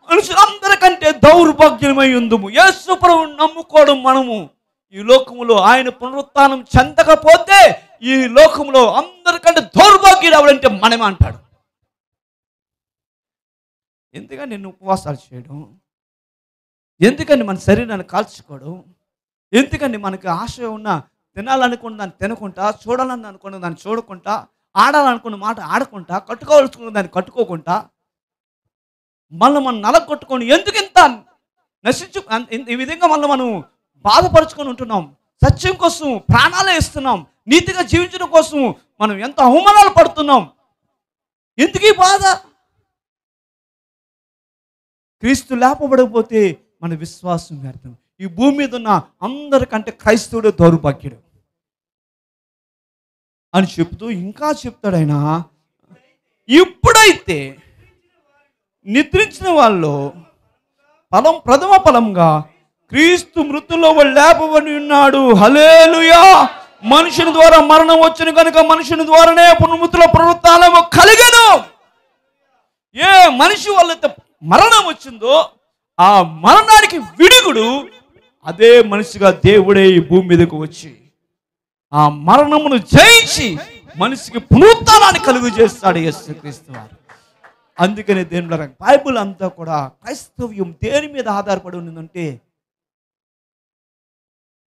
Speaker 1: మనుషులందరికంటే దౌర్భాగ్యమై ఉందుము. యేసు ప్రభువును నమ్ముకోవడం మనము ఈ లోకములో ఆయన పునరుత్థానం చెందకపోతే ఈ లోకంలో అందరికంటే దౌర్భాగ్యుడు ఎవరంటే మనమే అంటాడు. ఎందుకని నేను ఉపవాసాలు చేయడం, ఎందుకని మన శరీరాన్ని కాల్చుకోవడం, ఎందుకని మనకి ఆశ ఉన్న తినాలనుకున్న దాన్ని తినకుండా, చూడాలని అనుకున్న దాన్ని చూడకుండా, ఆడాలనుకున్న మాట ఆడకుండా, కట్టుకోవాలనుకున్న దాన్ని కట్టుకోకుండా మళ్ళీ మనం నలగొట్టుకొని ఎందుకు ఇంత నశించు ఈ విధంగా మళ్ళీ మనం బాధపరుచుకొని ఉంటున్నాం. సత్యం కోసం ప్రాణాలే ఇస్తున్నాం, నీతిగా జీవించడం కోసం మనం ఎంత అవమానాలు పడుతున్నాం. ఎందుకు ఈ బాధ? క్రీస్తు లేపబడకపోతే మన విశ్వాసం వ్యర్థం. ఈ భూమి మీద ఉన్న అందరికంటే క్రైస్తవుడు దౌర్భాగ్యుడు అని చెప్తూ ఇంకా చెప్తాడు ఆయన, ఇప్పుడైతే నిద్రించిన వాళ్ళు ప్రథమ ఫలంగా క్రీస్తు మృతుల్లో లేపబడి ఉన్నాడు. హల్లెలూయా. మనుషుని ద్వారా మరణం వచ్చిన కనుక మనుషుని ద్వారానే మృతుల పునరుత్థానము కలిగెను. ఏ మనిషి వల్ల మరణం వచ్చిందో ఆ మరణానికి విరుగుడు అదే మనిషిగా దేవుడే ఈ భూమి మీదకు వచ్చి ఆ మరణమును జయించి మనిషికి పునరుత్థానాన్ని కలుగు చేస్తాడు యేసుక్రీస్తు వారు. అందుకనే దేవుని బైబిల్ అంతా కూడా క్రైస్తవ్యం దేని మీద ఆధారపడి ఉందంటే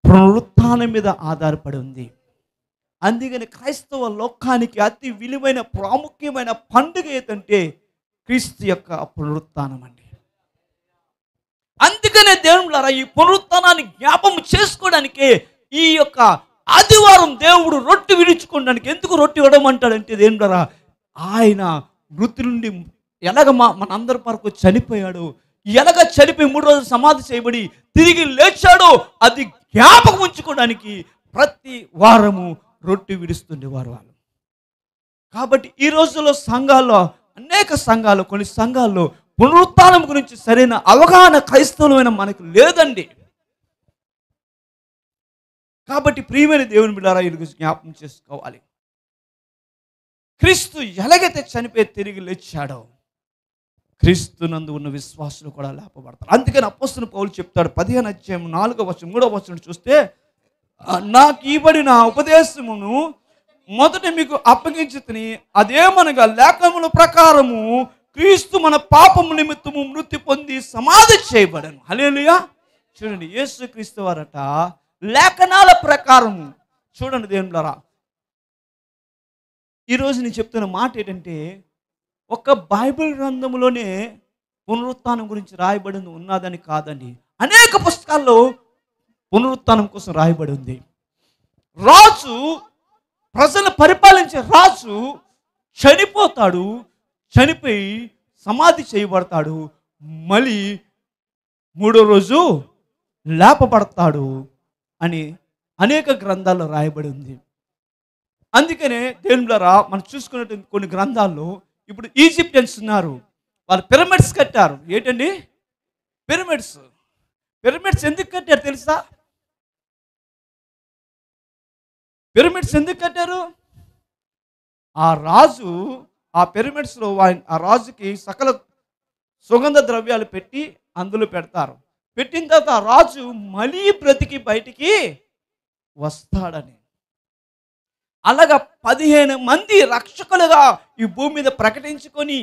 Speaker 1: పునరుత్థానం మీద ఆధారపడి ఉంది. అందుకని క్రైస్తవ లోకానికి అతి విలువైన ప్రాముఖ్యమైన పండుగ ఏదంటే క్రీస్తు యొక్క పునరుత్థానం అండి. అందుకనే దేవుళ్ళారా ఈ పునరుత్థానాన్ని జ్ఞాపం చేసుకోవడానికే ఈ యొక్క ఆదివారం దేవుడు రొట్టె విడుచుకోవడానికి ఎందుకు రొట్టె ఇవ్వడమంటాడంటే దేవుళ్ళారా ఆయన మృతి నుండి ఎలాగ మనందరి వరకు చనిపోయాడు, ఎలాగ చనిపోయి 3 రోజులు సమాధి చేయబడి తిరిగి లేచాడో అది జ్ఞాపకం ఉంచుకోవడానికి ప్రతి వారము రొట్టె విడుస్తుండేవారు వాళ్ళు. కాబట్టి ఈ రోజుల్లో సంఘాల్లో అనేక సంఘాలు కొన్ని సంఘాల్లో పునరుత్థానం గురించి సరైన అవగాహన క్రైస్తవులమైన మనకు లేదండి. కాబట్టి ప్రియమైన దేవుని బిడ్డలారా ఈ గురించి జ్ఞాపకం చేసుకోవాలి. క్రీస్తు ఎలాగైతే చనిపోయి తిరిగి లేచాడో క్రీస్తునందు ఉన్న విశ్వాసులు కూడా లేపబడతారు. అందుకని అపోస్తలుడైన పౌలు చెప్తాడు 15వ అధ్యాయం 4వ వచనం 3వ వచనం చూస్తే, నాకు ఇవ్వబడిన ఉపదేశమును మొదట మీకు అప్పగించితిని, అదేమనగా లేఖనముల ప్రకారము క్రీస్తు మన పాపము నిమిత్తము మృతి పొంది సమాధి చేయబడను. హల్లెలూయా. చూడండి, యేసుక్రీస్తు వారట లేఖనాల ప్రకారము. చూడండి దేవులారా, ఈరోజు నేను చెప్తున్న మాట ఏంటంటే ఒక బైబిల్ గ్రంథంలోనే పునరుత్థానం గురించి రాయబడింది ఉన్నదని కాదండి. అనేక పుస్తకాల్లో పునరుత్థానం కోసం రాయబడి ఉంది. రాజు, ప్రజలు పరిపాలించే రాజు చనిపోతాడు, చనిపోయి సమాధి చేయబడతాడు, మళ్ళీ 3వ రోజు లేపబడతాడు అని అనేక గ్రంథాల్లో రాయబడి ఉంది. అందుకనే దేవుళ్ళారా మనం చూసుకున్నట్టు కొన్ని గ్రంథాల్లో ఇప్పుడు ఈజిప్షియన్స్ ఉన్నారు, వాళ్ళు పిరమిడ్స్ కట్టారు. ఏంటండి పిరమిడ్స్? పిరమిడ్స్ ఎందుకు కట్టారు తెలుసా? పిరమిడ్స్ ఎందుకు కట్టారు? ఆ రాజు ఆ పిరమిడ్స్లో ఆ రాజుకి సకల సుగంధ ద్రవ్యాలు పెట్టి అందులో పెడతారు. పెట్టిన తర్వాత ఆ రాజు మళ్ళీ బ్రతికి బయటికి వస్తాడని. అలాగా 15 మంది రక్షకులుగా ఈ భూమి మీద ప్రకటించుకొని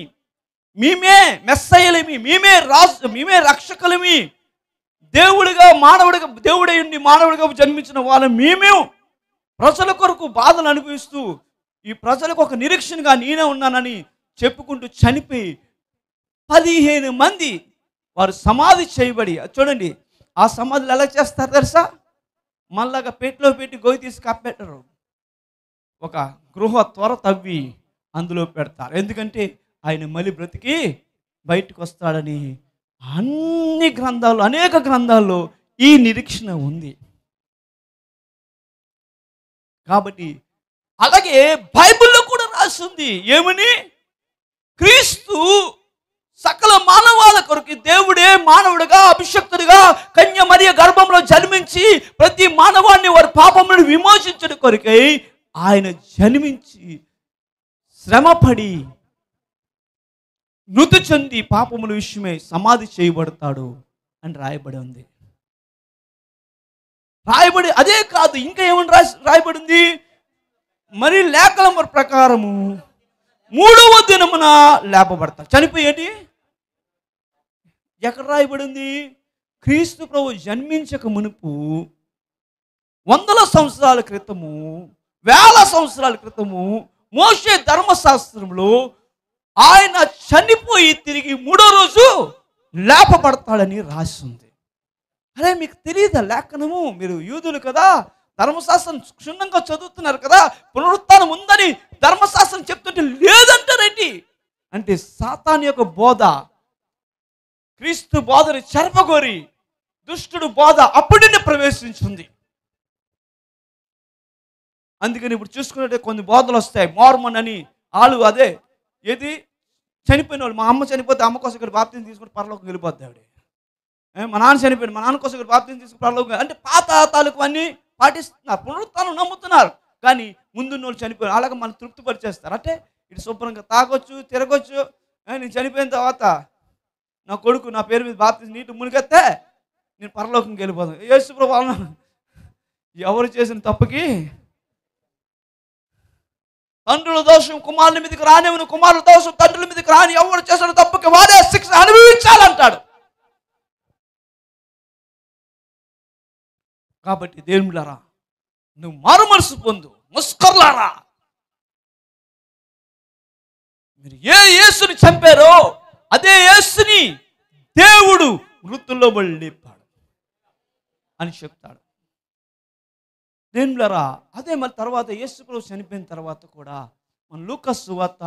Speaker 1: మేమే మెస్సయ్యలమి, మేమే రాజు, మేమే రక్షకులమి, దేవుడిగా మానవుడిగా దేవుడై ఉండి మానవుడిగా జన్మించిన వాళ్ళం మేమే ప్రజల కొరకు బాధలు అనుభవిస్తూ ఈ ప్రజలకు ఒక నిరీక్షణగా నేనే ఉన్నానని చెప్పుకుంటూ చనిపోయి 15 మంది వారు సమాధి చేయబడి, చూడండి ఆ సమాధులు ఎలా చేస్తారు తెలుసా? మళ్ళాగా పెట్లో పెట్టి గొయ్యి తీసి కప్పెట్టరు, ఒక గృహ త్వర తవ్వి అందులో పెడతారు. ఎందుకంటే ఆయన మళ్ళీ బ్రతికి బయటకు వస్తాడని అన్ని గ్రంథాలు అనేక గ్రంథాల్లో ఈ నిరీక్షణ ఉంది. కాబట్టి అలాగే బైబిల్లో కూడా రాసింది ఏమని? క్రీస్తు సకల మానవాల కొరకు దేవుడే మానవుడిగా అభిషక్తుడిగా కన్య మరియ గర్భంలో జన్మించి ప్రతి మానవాన్ని వారి పాపములను విమోచించడం కొరకై ఆయన జన్మించి శ్రమపడి మృతి చెంది పాపముల విషయమై సమాధి చేయబడతాడు అని రాయబడి ఉంది. రాయబడి అదే కాదు, ఇంకా ఏమని రాయబడింది? మరి లేఖనం ప్రకారము 3వ దినమున లేపబడతాడు. చనిపోయేటి ఎక్కడ రాయబడింది? క్రీస్తు ప్రభు జన్మించక మునుపు 100 సంవత్సరాల క్రితము, 1000 సంవత్సరాల క్రితము మోషే ధర్మశాస్త్రంలో ఆయన చనిపోయి తిరిగి 3వ రోజు లేపబడతాడని రాసింది. అరే మీకు తెలియదా లేఖనము? మీరు యూదులు కదా, ధర్మశాస్త్రం క్షుణ్ణంగా చదువుతున్నారు కదా, పునరుత్థానం ఉందని ధర్మశాస్త్రం చెప్తుంటే లేదంటారేంటి అంటే సాతాను యొక్క బోధ, క్రీస్తు బోధని చెరపగోరి దుష్టుడు బోధ అప్పుడే ప్రవేశించింది. అందుకని ఇప్పుడు చూసుకున్నట్టే కొన్ని బోధలు వస్తాయి. మార్మన్ అని వాళ్ళు అదే ఏది చనిపోయిన వాళ్ళు, మా అమ్మ చనిపోతే అమ్మ కోసం ఇక్కడ బాప్తిజం తీసుకుని పరలోకం వెళ్ళిపోద్ది ఆవిడ. మా నాన్న చనిపోయింది, మా నాన్న కోసం ఇక్కడ బాప్తిజం తీసుకుని పరలోకం, అంటే పాత తాలూకు అన్నీ పాటిస్తున్నారు, పునరుత్థానం నమ్ముతున్నారు. కానీ ముందున్న వాళ్ళు చనిపోయారు, అలాగే మనం తృప్తిపరిచేస్తారు. అంటే ఇటు శుభ్రంగా తాగొచ్చు, తిరగొచ్చు. నేను చనిపోయిన తర్వాత నా కొడుకు నా పేరు మీద బాప్తిజం నీటి మునిగెత్తే నేను పరలోకంకి వెళ్ళిపోతాను. యేసు ప్రభువు ఎవరు చేసిన తప్పుకి తండ్రుల దోషం కుమారుల మీదకి రానివ్వను, కుమారుల దోషం తండ్రుల మీదకి రాని, ఎవరు చేసిన తప్పుకి వాడే శిక్ష అనుభవించాలంటాడు. కాబట్టి దేవులారా నువ్వు మారు మనసు పొందు, ముస్కర్లారా. మీరు ఏ యేసుని చంపారో అదే యేసుని దేవుడు మృతుల్లో బడి లేపాడు అని చెప్తాడు. దేవులారా, అదే మరి తర్వాత యేసు ప్రభు చనిపోయిన తర్వాత కూడా మన లూకా సువార్త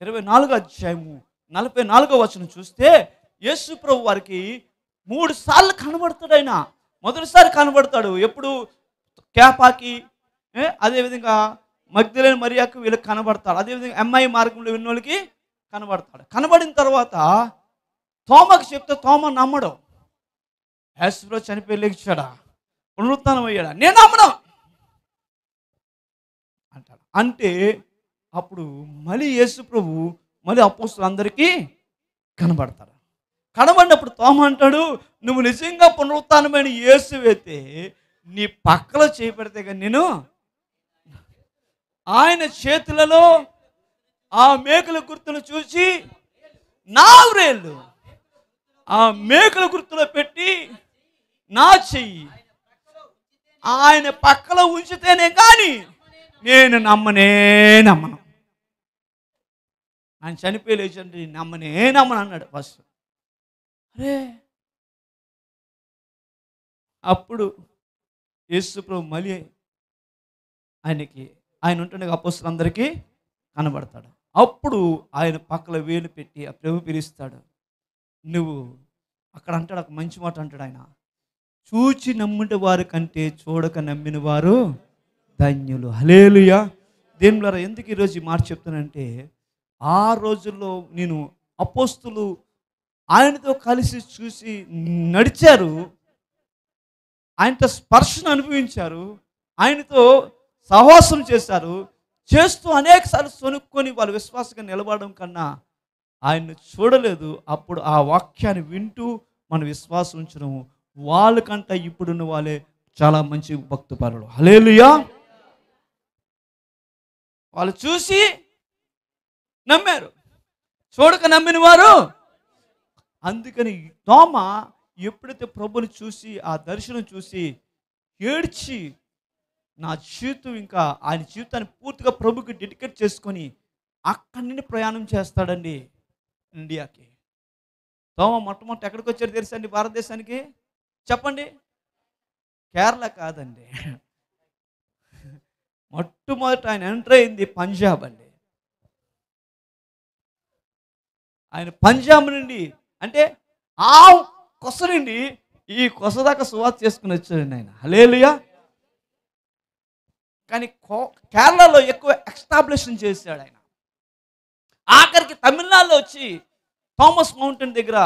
Speaker 1: 24వ అధ్యాయము 44వ వచనం చూస్తే యేసు ప్రభు వారికి 3 సార్లు కనబడతాడు. ఆయన మొదటిసారి కనబడతాడు ఎప్పుడు? కేపాకి, అదేవిధంగా మగ్దలేని మరియాకు వీళ్ళకి కనబడతాడు. అదేవిధంగా ఎంఐ మార్గంలో విన్నోళ్ళకి కనబడతాడు. కనబడిన తర్వాత తోమకి చెప్తే తోమ నమ్మడు. యేసు ప్రభు చనిపోయి లేచాడా, పునరుత్థానం అయ్యాడా, నేను నమ్మను అంటాడు. అంటే అప్పుడు మళ్ళీ యేసు ప్రభు మళ్ళీ అపోస్తలులందరికీ కనబడతాడు. కనబడినప్పుడు తోమ అంటాడు, నువ్వు నిజంగా పునరుత్థానమైన యేసువైతే నీ పక్కలో చేపెడితే కానీ నేను. ఆయన చేతులలో ఆ మేకల గుర్తును చూసి నా వ్రేళ్ళు ఆ మేకల గుర్తులో పెట్టి నా చెయ్యి ఆయన పక్కలో ఉంచితేనే కానీ నేను నమ్మను. ఆయన చనిపోయి లేచండి నమ్మను అన్నాడు ఫస్ట్. అరే అప్పుడు యేసు ప్రభు మళ్ళీ ఆయన ఉంటుండగా అపోస్తలులందరికీ కనబడతాడు. అప్పుడు ఆయన పక్కలో వేలు పెట్టి ఆ ప్రభు పిలుస్తాడు. నువ్వు అక్కడ అంటాడు, ఒక మంచి మాట అంటాడు ఆయన, చూచి నమ్ముట వారి కంటే చూడక నమ్మిన వారు ధన్యులు. హల్లెలూయా. దేవులారా, ఎందుకు ఈరోజు ఈ మాట చెప్తానంటే, ఆ రోజుల్లో నేను అపోస్తులు ఆయనతో కలిసి చూసి నడిచారు, ఆయనతో స్పర్శను అనుభవించారు, ఆయనతో సహవాసం చేశారు. చేస్తూ అనేకసార్లు సొనుక్కొని వాళ్ళు విశ్వాసంగా నిలబడడం కన్నా ఆయన్ని చూడలేదు. అప్పుడు ఆ వాక్యాన్ని వింటూ మన విశ్వాసం ఉంచడం వాళ్ళకంటే ఇప్పుడున్న వాళ్ళే చాలా మంచి భక్తిపరులు. హల్లెలూయా. వాళ్ళు చూసి నమ్మారు, చూడక నమ్మిన వారు. అందుకని తోమ ఎప్పుడైతే ప్రభుని చూసి ఆ దర్శనం చూసి ఏడ్చి నా జీవితం ఇంకా ఆయన జీవితాన్ని పూర్తిగా ప్రభుకి డెడికేట్ చేసుకొని అక్కడి నుండి ప్రయాణం చేస్తాడండి ఇండియాకి. తోమ మొట్టమొదటి ఎక్కడికి వచ్చారు తెలుసా అండి భారతదేశానికి? చెప్పండి. కేరళ కాదండి, మొట్టమొదట ఆయన ఎంటర్ అయింది పంజాబ్ అండి. ఆయన పంజాబ్ నుండి అంటే ఆ కొస నుండి ఈ కొస దాకా సువార్త చేసుకుని వచ్చాడండి ఆయన. హల్లెలూయా. కానీ కేరళలో ఎక్కువ ఎస్టాబ్లిషన్ చేశాడు ఆయన. ఆఖరికి తమిళనాడులో వచ్చి థామస్ మౌంటైన్ దగ్గర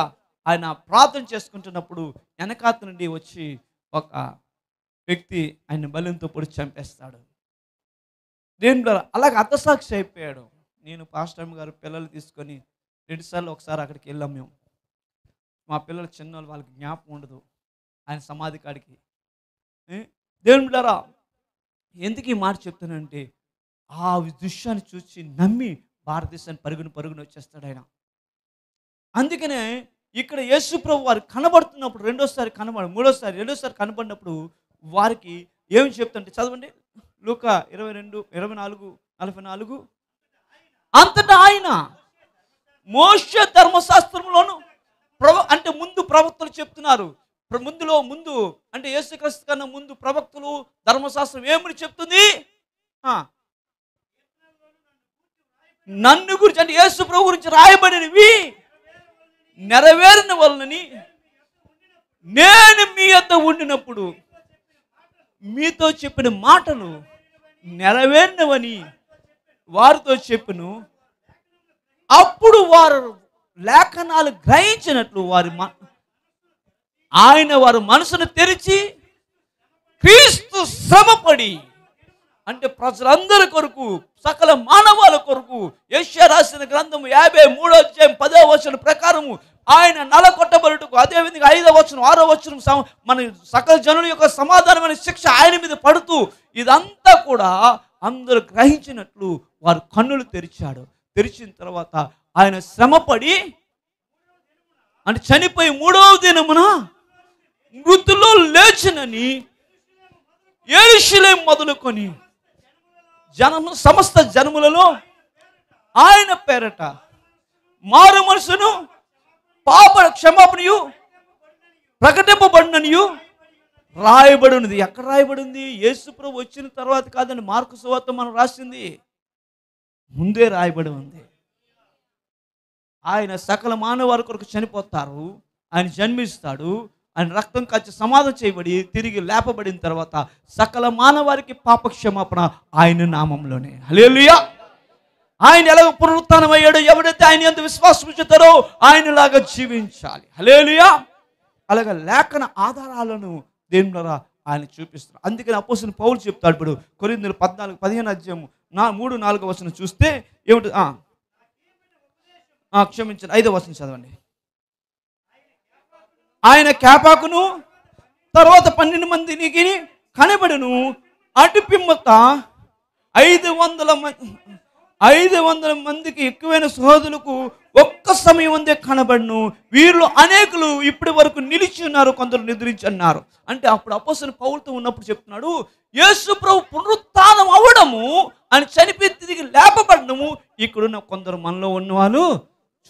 Speaker 1: ఆయన ప్రార్థన చేసుకుంటున్నప్పుడు వెనకాత నుండి వచ్చి ఒక వ్యక్తి ఆయన బలంతో పొడిచి చంపేస్తాడు. దేని ద్వారా అలాగే అర్థసాక్షి అయిపోయాడు. నేను పాస్టర్ గారు పిల్లలు తీసుకొని 2 సార్లు ఒకసారి అక్కడికి వెళ్ళాం మేము. మా పిల్లలు చిన్నవాళ్ళు, వాళ్ళకి జ్ఞాపకం ఉండదు ఆయన సమాధి కాడికి. దేవుని ద్వారా ఎందుకు ఈ మాట చెప్తానంటే, ఆ దృశ్యాన్ని చూసి నమ్మి భారతదేశాన్ని పరుగున వచ్చేస్తాడు ఆయన. అందుకనే ఇక్కడ యేసు ప్రభు వారు కనబడుతున్నప్పుడు రెండోసారి కనబడినప్పుడు వారికి ఏమి చెప్తుంటే చదవండి, లూకా 22:24-44. అంతటా ఆయన మోషే ధర్మశాస్త్రంలోను అంటే ముందు ప్రవక్తలు చెప్తున్నారు. ముందు అంటే యేసుక్రీస్తు కన్నా ముందు ప్రవక్తలు ధర్మశాస్త్రం ఏమని చెప్తుంది? నన్ను గురించి అంటే యేసు ప్రభు గురించి రాయబడినవి నెరవేరిన వలనని నేను మీ యొద్ద ఉండినప్పుడు మీతో చెప్పిన మాటలు నెరవేరినవని వారితో చెప్పిను. అప్పుడు వారు లేఖనాలు గ్రహించినట్లు వారి మనసును తెరిచి క్రీస్తు శ్రమపడి అంటే ప్రజలందరి కొరకు సకల మానవాల కొరకు యెషయా రాసిన గ్రంథము 53వ అధ్యాయం 10వ వచనం ప్రకారము ఆయన నలకొట్టబడుటకు, అదేవిధంగా 5వ వచనం 6వ వచనం మన సకల జనుల యొక్క సమాధానమైన శిక్ష ఆయన మీద పడుతూ ఇదంతా కూడా అందరూ గ్రహించినట్లు వారు కన్నులు తెరిచాడు. తెరిచిన తర్వాత ఆయన శ్రమపడి అంటే చనిపోయి 3వ దినమున మృతుల్లో లేచినని యెరూషలేము మొదలుకొని సమస్త జనములలో ఆయన పేరట మారు మనసును పాప క్షమాపణయు ప్రకటింపబడిననియు రాయబడి ఉన్నది. ఎక్కడ రాయబడి ఉంది? యేసుప్రభు వచ్చిన తర్వాత కాదండి, మార్కు సువార్త మనం రాసింది, ముందే రాయబడి ఉంది. ఆయన సకల మానవారి కొరకు చనిపోతారు, ఆయన జన్మిస్తాడు, ఆయన రక్తం కాచి సమాధి చేయబడి తిరిగి లేపబడిన తర్వాత సకల మానవారికి పాపక్షమాపణ ఆయన నామంలోనే. హల్లెలూయా. ఆయన ఎలాగ పునరుత్థానం అయ్యాడో, ఎవరైతే ఆయన యందు విశ్వాసం ఉంచుతారో ఆయనలాగా జీవించాలి. హల్లెలూయా. అలాగే లేఖన ఆధారాలను దేవుని ద్వారా ఆయన చూపిస్తారు. అందుకని అపోస్తలుడైన పౌలు చెప్తాడు. ఇప్పుడు కొరింథీయులు 14:15 3-4 వచనం చూస్తే ఏమిటి? క్షమించండి, 5వ వచనం చదవండి. ఆయన కేపాకును తర్వాత 12 మందికి కనబడును, అటు పిమ్మట 500 మందికి ఎక్కువైన సహోదరులకు ఒక్క సమయం అందే కనబడును. వీరిలో అనేకులు ఇప్పటి వరకు నిలిచి ఉన్నారు, కొందరు నిద్రించి అన్నారు. అంటే అప్పుడు అపోస్తలుడు పౌలుతో ఉన్నప్పుడు చెప్తున్నాడు, యేసు ప్రభు పునరుత్థానం అవ్వడము, ఆయన చనిపోయి తిరిగి లేపబడము ఇక్కడున్న కొందరు మనలో ఉన్నవాళ్ళు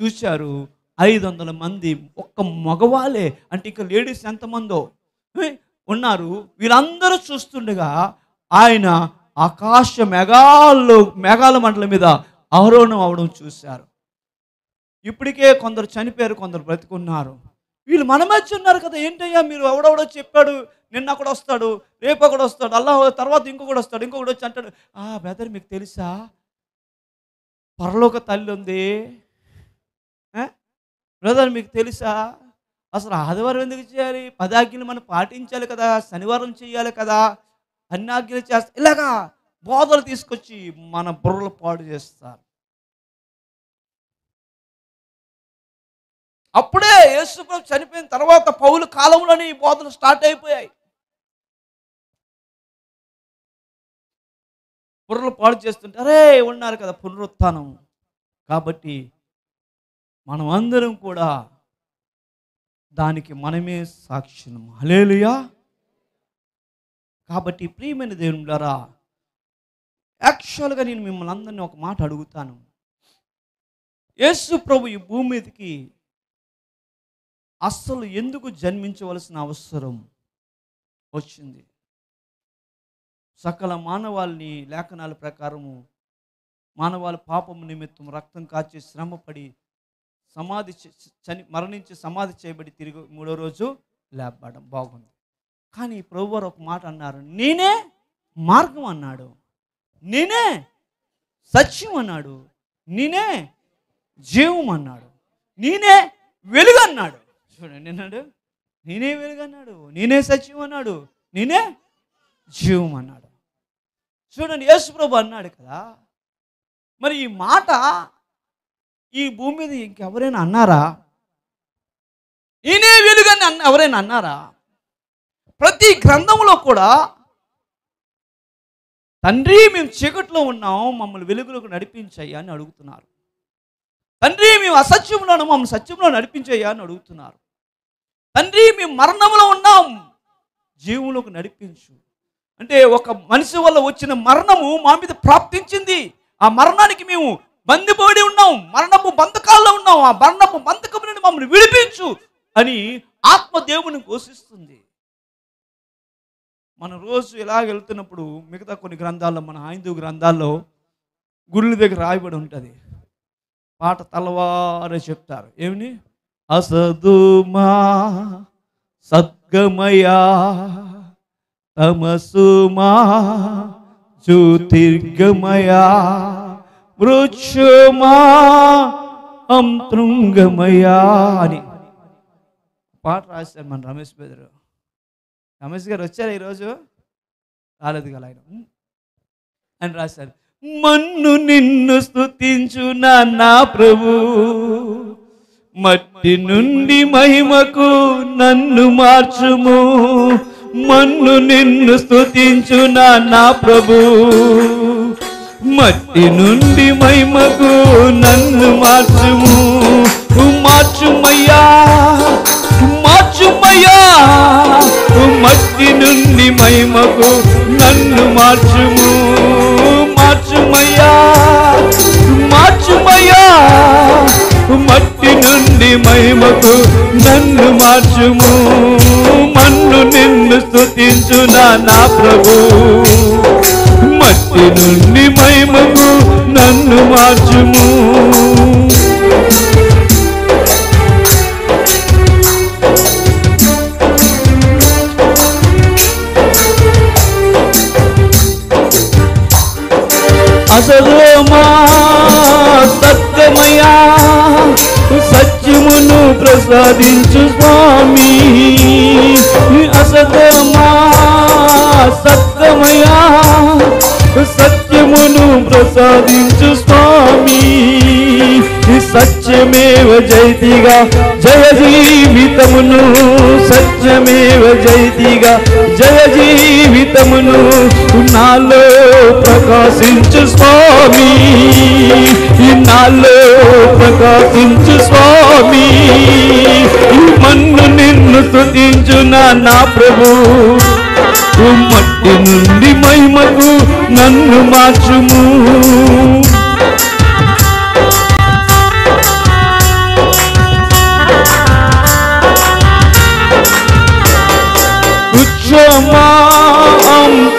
Speaker 1: చూశారు. 500 మంది ఒక్క మగవాళ్ళే, అంటే ఇక లేడీస్ ఎంతమందో ఉన్నారు. వీళ్ళందరూ చూస్తుండగా ఆయన ఆకాశ మేఘాల మండలం మీద ఆరోహణం అవడం చూశారు. ఇప్పటికే కొందరు చనిపోయారు, కొందరు బ్రతికున్నారు. వీళ్ళు మన మధ్య ఉన్నారు కదా. ఏంటయ్యా మీరు, ఎవడెవడో చెప్పాడు, నిన్న ఒకడు వస్తాడు, రేపు ఒకడు వస్తాడు, అల్లా తర్వాత ఇంకొకటి వస్తాడు, ఇంకొకటి వచ్చి అంటాడు, బ్రదర్ మీకు తెలుసా పరలోక తల్లి ఉంది? బ్రదర్ మీకు తెలుసా అసలు ఆదివారం ఎందుకు చేయాలి? 10 ఆజ్ఞలు మనం పాటించాలి కదా, శనివారం చేయాలి కదా, అన్ని ఆజ్ఞలు చేస్తారు. ఇలాగా బోధలు తీసుకొచ్చి మన బుర్రలు పాడు చేస్తారు. అప్పుడే యేసుప్రభు చనిపోయిన తర్వాత పౌలు కాలంలోనే ఈ బోధలు స్టార్ట్ అయిపోయాయి. బుర్రలు పాడు చేస్తుంటే అరే ఉన్నారు కదా పునరుత్థానం. కాబట్టి మనం అందరం కూడా దానికి మనమే సాక్షులం. హల్లెలూయా. కాబట్టి ప్రియమైన దేవుని ద్వారా యాక్చువల్గా నేను మిమ్మల్ని అందరినీ ఒక మాట అడుగుతాను. యేసు ప్రభు ఈ భూమి మీదకి అస్సలు ఎందుకు జన్మించవలసిన అవసరం వచ్చింది? సకల మానవాళిని లేఖనాల ప్రకారము మానవాళి పాపము నిమిత్తం రక్తం కాచి శ్రమపడి మరణించి సమాధి చేయబడి తిరిగి 3వ రోజు లేపబడడం బాగుంది. కానీ ప్రభువారు ఒక మాట అన్నారు, నేనే మార్గం అన్నాడు, నేనే సత్యం అన్నాడు, నేనే జీవం అన్నాడు, నేనే వెలుగు అన్నాడు. చూడండి అన్నాడు, నేనే వెలుగు అన్నాడు, నేనే సత్యం అన్నాడు, నేనే జీవం అన్నాడు. చూడండి యేసు ప్రభు అన్నాడు కదా. మరి ఈ మాట ఈ భూమి మీద ఇంకెవరైనా అన్నారా? నేనే వెలుగని ఎవరైనా అన్నారా? ప్రతి గ్రంథంలో కూడా తండ్రి మేము చీకట్లో ఉన్నాం, మమ్మల్ని వెలుగులోకి నడిపించయ్యా అని అడుగుతున్నారు. తండ్రి మేము అసత్యంలోనూ మమ్మల్ని సత్యంలో నడిపించయ్యా అని అడుగుతున్నారు. తండ్రి మేము మరణంలో ఉన్నాం, జీవంలోకి నడిపించు అంటే ఒక మనిషి వల్ల వచ్చిన మరణము మా మీద ప్రాప్తించింది. ఆ మరణానికి మేము బందిపోయి ఉన్నాం, మరణపు బంధకాల్లో ఉన్నాం, ఆ మరణపు బంధకం నుండి మమ్మల్ని విడిపించు అని ఆత్మ దేవుని ఘోషిస్తుంది. మనం రోజు ఇలా వెళ్తున్నప్పుడు మిగతా కొన్ని గ్రంథాల్లో, మన హైందూ గ్రంథాల్లో గుళ్ళ దగ్గర రాయబడి ఉంటుంది. పాట తలవారే చెప్తారు, ఏమని? అసదుమా సద్గమయా తమసుమా జ్యోతిర్గమయా వృక్షమా అంతృంగమయా అని పాట రాశారు మన రమేష్ బెదరు. రమేష్ గారు వచ్చారు ఈరోజు? రాలేదు కదా ఆయన అని రాశారు. మన్ను నిన్ను స్తుతించున నా ప్రభు, మట్టి నుండి మహిమకు నన్ను మార్చుము. మన్ను నిన్ను స్తుతించున నా ప్రభు, మట్టి నుండి మహిమకు నన్ను మార్చుము. మార్చుమయ్యా మార్చుమయ్యా, మట్టి నుండి మహిమకు నన్ను మార్చుము. మార్చుమయ్యా మార్చుమయ్యా, మట్టి నుండి మహిమకు నన్ను మార్చుము. నిన్ను స్తుతించునా నా ప్రభు. మట్టి నుండి మహిమకు నన్ను మార్చుము. అసలోమా సత్యమయా సత్యమును ప్రసాదించు స్వామి. అసలోమా సత్యమయా సత్యమును ప్రసాదించు స్వామి. సత్యమేవ జయతిగా జయ జీవితమును, సత్యమేవ జయతిగా జయ జీవితమును నాలో ప్రకాశించు స్వామి. నాలో ప్రకాశించు స్వామి. మన్ను నిన్ను స్తుతించునా నా ప్రభు. మట్టి నుండి మహిమకు నన్ను మార్చుము.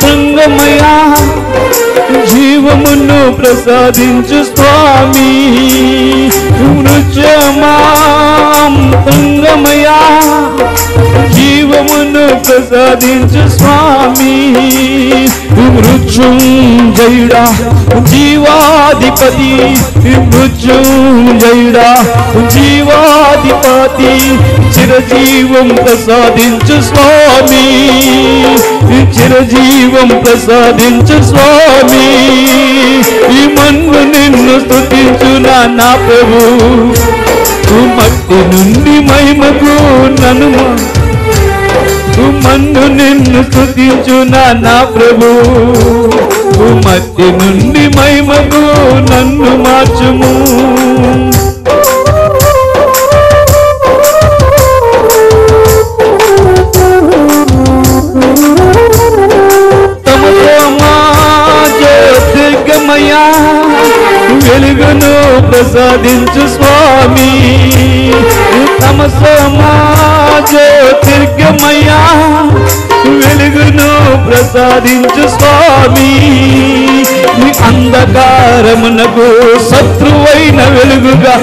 Speaker 1: ృంగమయా జీవమును ప్రసాదించు స్వామి. ృంగమయా జీవమును ప్రసాదించు స్వామి. మృత్యుంజయుడా జీవాధిపతి, మృత్యుంజయుడా జీవాధిపతి చిరజీవం ప్రసాదించు స్వామి. చిరజీవం ప్రసాదించు స్వామి. ఈ మన్ను నిన్ను స్తుతించునా నా ప్రభు. మట్టి నుండి మహిమకు నన్ను, మన్ను నిన్ను స్తుతించునా నా ప్రభు. మట్టి నుండి మహిమకు నన్ను మార్చుము. వెలుగును ప్రసాదించు స్వామి. తమ జ్యోతిర్గమయా వెలుగును ప్రసాదించు స్వామి. అంధకారమునకు శత్రువైన వెలుగుగా,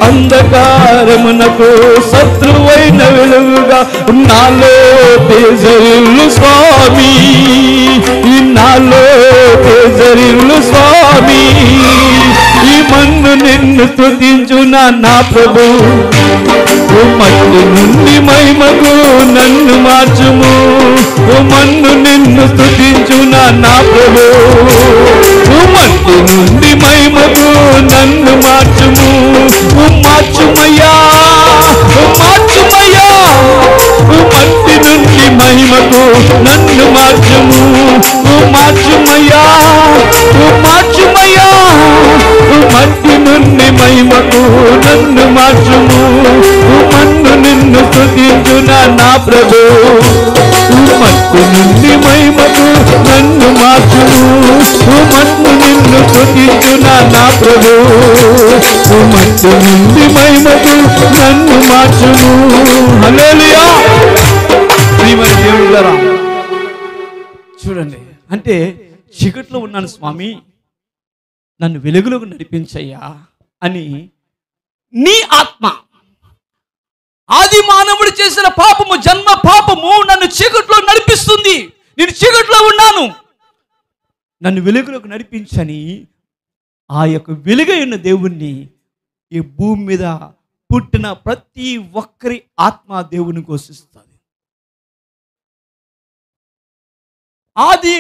Speaker 1: అంధకారమునకు శత్రువైన వెలుగుగా నాలో తేజరిల్లు స్వామి. నాలో తేజరిల్లు స్వామి. ఈ మన్ను నిన్ను స్తుతించునా నా ప్రభు. మట్టి నుండి మహిమకు నన్ను మార్చుము. మన్ను నిన్ను స్తుతించునా నా ప్రభు. మట్టి నుండి మహిమకు నన్ను మార్చుము. మార్చుమయ్యా, మార్చుమయ్యా. మట్టి నుండి మహిమకు నన్ను మార్చుము. మార్చుమయ్యా, మార్చుమయ్యా. మట్టి నుండి మహిమకు నన్ను మార్చుము. మన్ను నిన్ను స్తుతించునా నా ప్రభు. మట్టి నుండి మహిమకు నన్ను మార్చుము. మన్ను నిన్ను స్తుతించునా నా ప్రభు. మట్టి నుండి మహిమకు నన్ను మార్చుము. హల్లెలూయా. ప్రియమైన దేవులారా చూడండి, అంటే చీకట్లో ఉన్నాను స్వామి, నన్ను వెలుగులోకి నడిపించయ్యా అని నీ ఆత్మ, ఆది మానవుడు చేసిన పాపము, జన్మ పాపము నన్ను చీకట్లో నడిపిస్తుంది. నేను చీకట్లో ఉన్నాను, నన్ను వెలుగులోకి నడిపించని ఆ యొక్క వెలుగైన దేవుణ్ణి ఈ భూమి మీద పుట్టిన ప్రతి ఒక్కరి ఆత్మ దేవుని ఘోషిస్తుంది. ఆది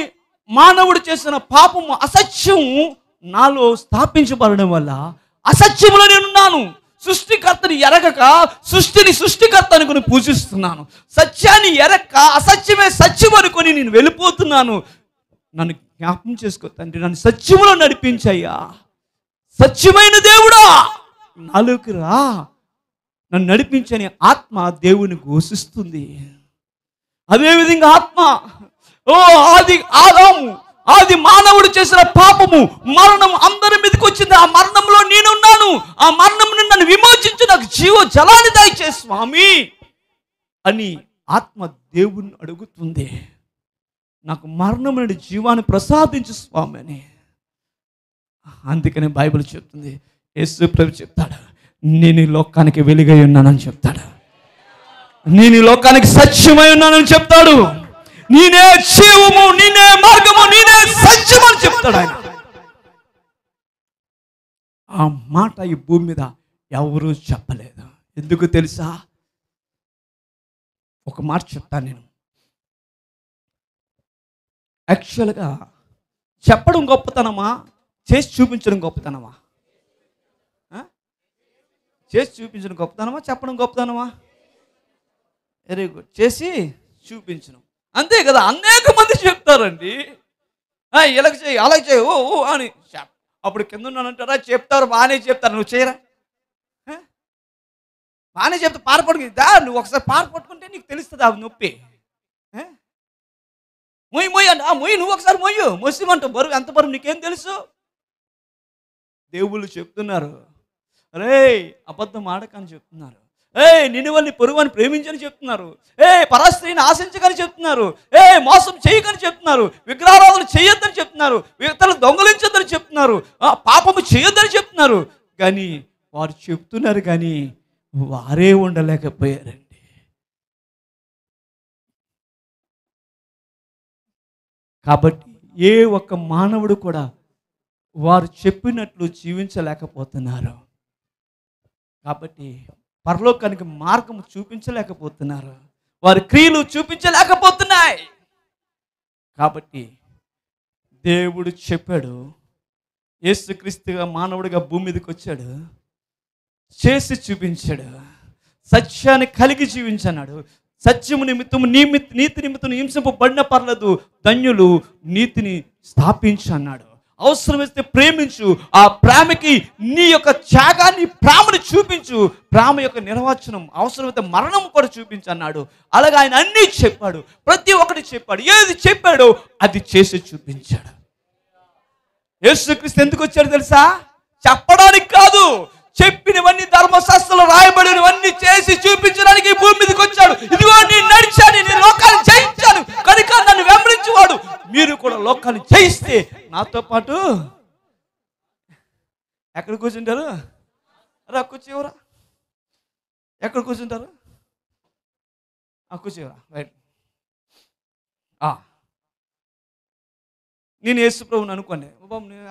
Speaker 1: మానవుడు చేసిన పాపము, అసత్యము నాలో స్థాపించబడడం వల్ల అసత్యములో నేనున్నాను. సృష్టికర్తని ఎరగక సృష్టిని సృష్టికర్త అనుకుని పూజిస్తున్నాను. సత్యాన్ని ఎరక్క అసత్యమే సత్యం అనుకొని నేను వెళ్ళిపోతున్నాను. నన్ను జ్ఞాపకం చేసుకో తండ్రి, నన్ను సత్యములో నడిపించయ్యా. సత్యమైన దేవుడా నాలోకి రా, నన్ను నడిపించని ఆత్మ దేవుని ఘోషిస్తుంది. అదేవిధంగా ఆత్మ ఆది మానవుడు చేసిన పాపము, మరణం అందరి మీదకి వచ్చింది. ఆ మరణంలో నేనున్నాను. ఆ మరణం నుండి నన్ను విమోచించి నాకు జీవ జలాన్ని దయచేసి స్వామి అని ఆత్మ దేవుణ్ణి అడుగుతుంది, నాకు మరణం నుండి జీవాన్ని ప్రసాదించు స్వామి అని. అందుకని బైబిల్ చెప్తుంది, యేసు ప్రభు చెప్తాడు, నేను ఈ లోకానికి వెలుగై ఉన్నానని చెప్తాడు, నేను ఈ లోకానికి సత్యమై ఉన్నానని చెప్తాడు, నేనే జీవము, నేనే మార్గము, నేనే సత్యం అని చెప్తాడు ఆయన. ఆ మాట ఈ భూమి మీద ఎవరూ చెప్పలేదు. ఎందుకు తెలుసా? ఒక మాట చెప్తాను నేను. యాక్చువల్గా చెప్పడం గొప్పతనమా, చేసి చూపించడం గొప్పతనమా? చేసి చూపించడం గొప్పతనమా, చెప్పడం గొప్పతనమా? Very good. చేసి చూపించడం, అంతే కదా. అనేక మంది చెప్తారండి, ఇలాగ చేయి అలాగ చేయి ఓ ఓ అని. అప్పుడు కింద ఉన్నానంటారా, చెప్తారు, బాగానే చెప్తారు, నువ్వు చేయరా, బాగానే చెప్తా, పారపడుకుందా, నువ్వు ఒకసారి పారపట్టుకుంటే నీకు తెలుస్తుంది ఆ నొప్పి. మొయ్యి మొయ్యి అంట, మొయ్యి, నువ్వు ఒకసారి మొయ్యు, మొసిమంటావు, బరువు ఎంత బరువు నీకేం తెలుసు? దేవుళ్ళు చెప్తున్నారు, రే అబద్ధం ఆడకని చెప్తున్నారు, నిన్నువల్ని పొరుగుని ప్రేమించని చెప్తున్నారు, పరాస్త్రీని ఆశించకని చెప్తున్నారు, మోసం చేయకని చెప్తున్నారు, విగ్రహారాధన చేయొద్దని చెప్తున్నారు, ఇతరులు దొంగలించొద్దని చెప్తున్నారు, పాపము చేయొద్దని చెప్తున్నారు. కానీ వారు చెప్తున్నారు, కానీ వారే ఉండలేకపోయారండి. కాబట్టి ఏ ఒక్క మానవుడు కూడా వారు చెప్పినట్లు జీవించలేకపోతున్నారు. కాబట్టి పరలోకానికి మార్గం చూపించలేకపోతున్నారు, వారి క్రియలు చూపించలేకపోతున్నాయి. కాబట్టి దేవుడు చెప్పాడు, యేసుక్రీస్తుగా మానవుడిగా భూమి మీదకి వచ్చాడు, చేసి చూపించాడు, సత్యాన్ని కలిగి జీవించన్నాడు. సత్యము నిమిత్తము నీతి నిమిత్తం హింసింపబడిన పర్లేదు, ధన్యులు నీతిని స్థాపించన్నాడు. అవసరమైతే ప్రేమించు, ఆ ప్రేమకి నీ యొక్క త్యాగాన్ని, ప్రేమను చూపించు, ప్రేమ యొక్క నిర్వచనం అవసరమైతే మరణం కూడా చూపించన్నాడు. అలాగే ఆయన అన్నీ చెప్పాడు, ప్రతి ఒక్కటి చెప్పాడు. ఏది చెప్పాడో అది చేసి చూపించాడు. యేసుక్రీస్తు ఎందుకు వచ్చాడు తెలుసా? చెప్పడానికి కాదు, చెప్పినవన్నీ ధర్మశాస్త్రంలో రాయబడినవన్నీ చేసి చూపించడానికి భూమి మీదకి వచ్చాడు. ఇదిగో నేను నడిచాను, నేను లోకాన్ని జయించాను కనుక నన్ను వెంబడించేవాడు మీరు కూడా లోకాన్ని జయిస్తే నాతో పాటు ఎక్కడ కూర్చుంటారు? రా కూర్చోవరా, ఎక్కడ కూర్చుంటారు? కూర్చోవరా, రైట్. నేను యేసు ప్రభువుని అనుకోండి,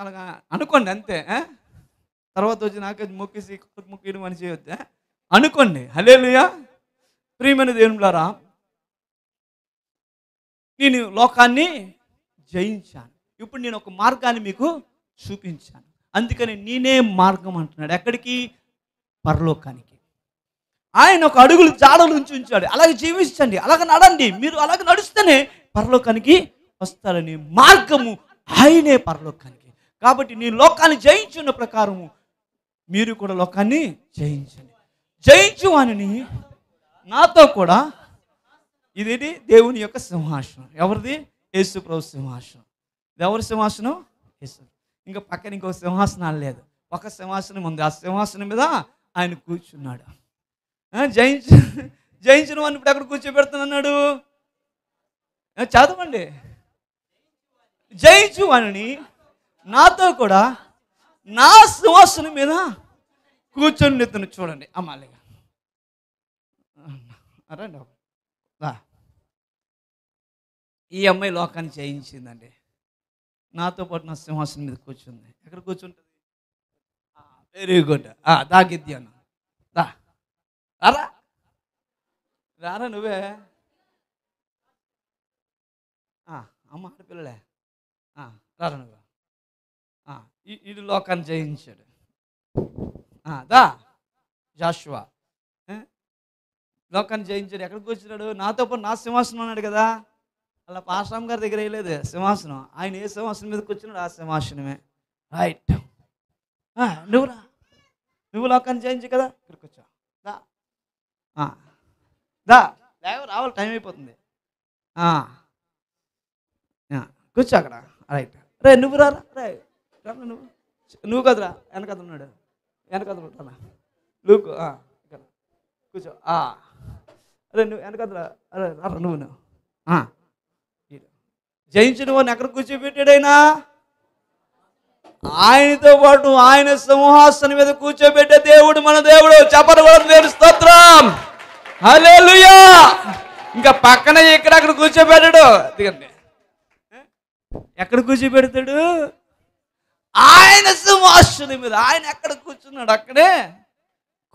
Speaker 1: అలాగా అనుకోండి అంతే. తర్వాత వచ్చి నాకే మొక్కేసి మొక్కడం అని చేయొద్దా అనుకోండి. హల్లెలూయా. ప్రియమైన దేవునిలారా, నేను లోకాన్ని జయించాను, ఇప్పుడు నేను ఒక మార్గాన్ని మీకు చూపించాను. అందుకని నేనే మార్గం అంటున్నాడు. ఎక్కడికి? పరలోకానికి. ఆయన ఒక అడుగులు జాడలు ఉంచాడు. అలాగే జీవించండి, అలాగ నడండి, మీరు అలాగ నడుస్తేనే పరలోకానికి వస్తారని. మార్గము ఆయనే పరలోకానికి. కాబట్టి నేను లోకాన్ని జయించున్న ప్రకారము మీరు కూడా లోకాన్ని జయించండి. జయించు అని నాతో కూడా. ఇదేంటి? దేవుని యొక్క సింహాసనం. ఎవరిది? యేసు ప్రభు సింహాసనం. ఇది ఎవరి సింహాసనం? యేసు. ఇంకా పక్కన ఇంకొక సింహాసనాలు లేదు, ఒక సింహాసనం ఉంది. ఆ సింహాసనం మీద ఆయన కూర్చున్నాడు. జయించిన వాడిని ఇప్పుడు ఎక్కడ కూర్చోబెడుతున్నాడు? చదవండి. జయించు అని నాతో కూడా నా సింహాసనం మీద కూర్చొని ఎత్తున. చూడండి అమ్మాలిగా రండి. ఈ అమ్మాయి లోకాన్ని జయించిందండి, నాతో పాటు నా సింహాసనం మీద కూర్చుంది. ఎక్కడ కూర్చుంటుంది? Very good. దాగిద్యాను రారా, రారా నువ్వే. అమ్మ ఆడపిల్లలే, రారా నువ్వు. ఇది లోకాన్ని జయించాడు. దా జాషువా లోకాన్ని జయించాడు. ఎక్కడ కూర్చున్నాడు? నాతో పాటు నా సింహాసనం అన్నాడు కదా. అలా పాస్రామ్ గారి దగ్గర వేయలేదు సింహాసనం. ఆయన ఏ సింహాసనం మీద కూర్చున్నాడు ఆ సింహాసనమే. రైట్. నువ్వురా, నువ్వు లోకాన్ని జయించు కదా, ఇక్కడికి వచ్చా. దా రావాలి, టైం అయిపోతుంది. కూర్చో అక్కడ. రైట్. రే నువ్వు రారా, రే నువ్వు కదరా, వెనకద ఉన్నాడు, వెనకద ఉంటానా. లూకు ఇక్కడ కూర్చో. అరే నువ్వు వెనకదరా, అరే రా నువ్వు జయించిన వాడిని ఎక్కడ కూర్చోబెట్టాడైనా ఆయనతో పాటు ఆయన సింహాసనం మీద కూర్చోబెట్టే దేవుడు మన దేవుడు. చెప్పరు కూడా దేవుడు స్తోత్రం, హల్లెలూయా. ఇంకా పక్కన అక్కడ కూర్చోబెట్టాడు. ఎక్కడ కూర్చోబెడతాడు? ఆయన సింహాసనం మీద. ఆయన ఎక్కడ కూర్చున్నాడు అక్కడే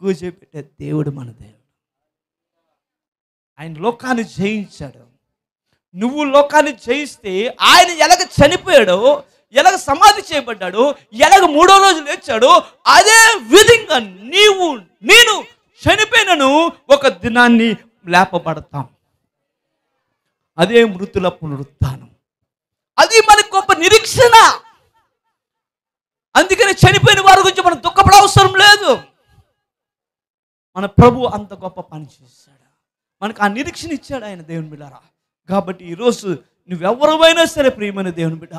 Speaker 1: కూర్చోబెట్టే దేవుడు మన దేవుడు. ఆయన లోకాన్ని జయించాడు. నువ్వు లోకాన్ని జయిస్తే ఆయన ఎలాగ చనిపోయాడో, ఎలాగ సమాధి చేయబడ్డాడు, ఎలాగ 3వ రోజు లేచాడు, అదే విధంగా నేను చనిపోయినను ఒక దినాన్ని లేపబడతాం. అదే మృతుల పునరుత్థానం. అది మనకు గొప్ప నిరీక్షణ. అందుకని చనిపోయిన వారి గురించి మనం దుఃఖపడవసరం లేదు. మన ప్రభు అంత గొప్ప పని చేశాడు, మనకు ఆ నిరీక్షణ ఇచ్చాడు ఆయన దేవుని బిడ్డారా. కాబట్టి ఈరోజు నువ్వెవరైనా సరే ప్రియమైన దేవుని బిడ్డ,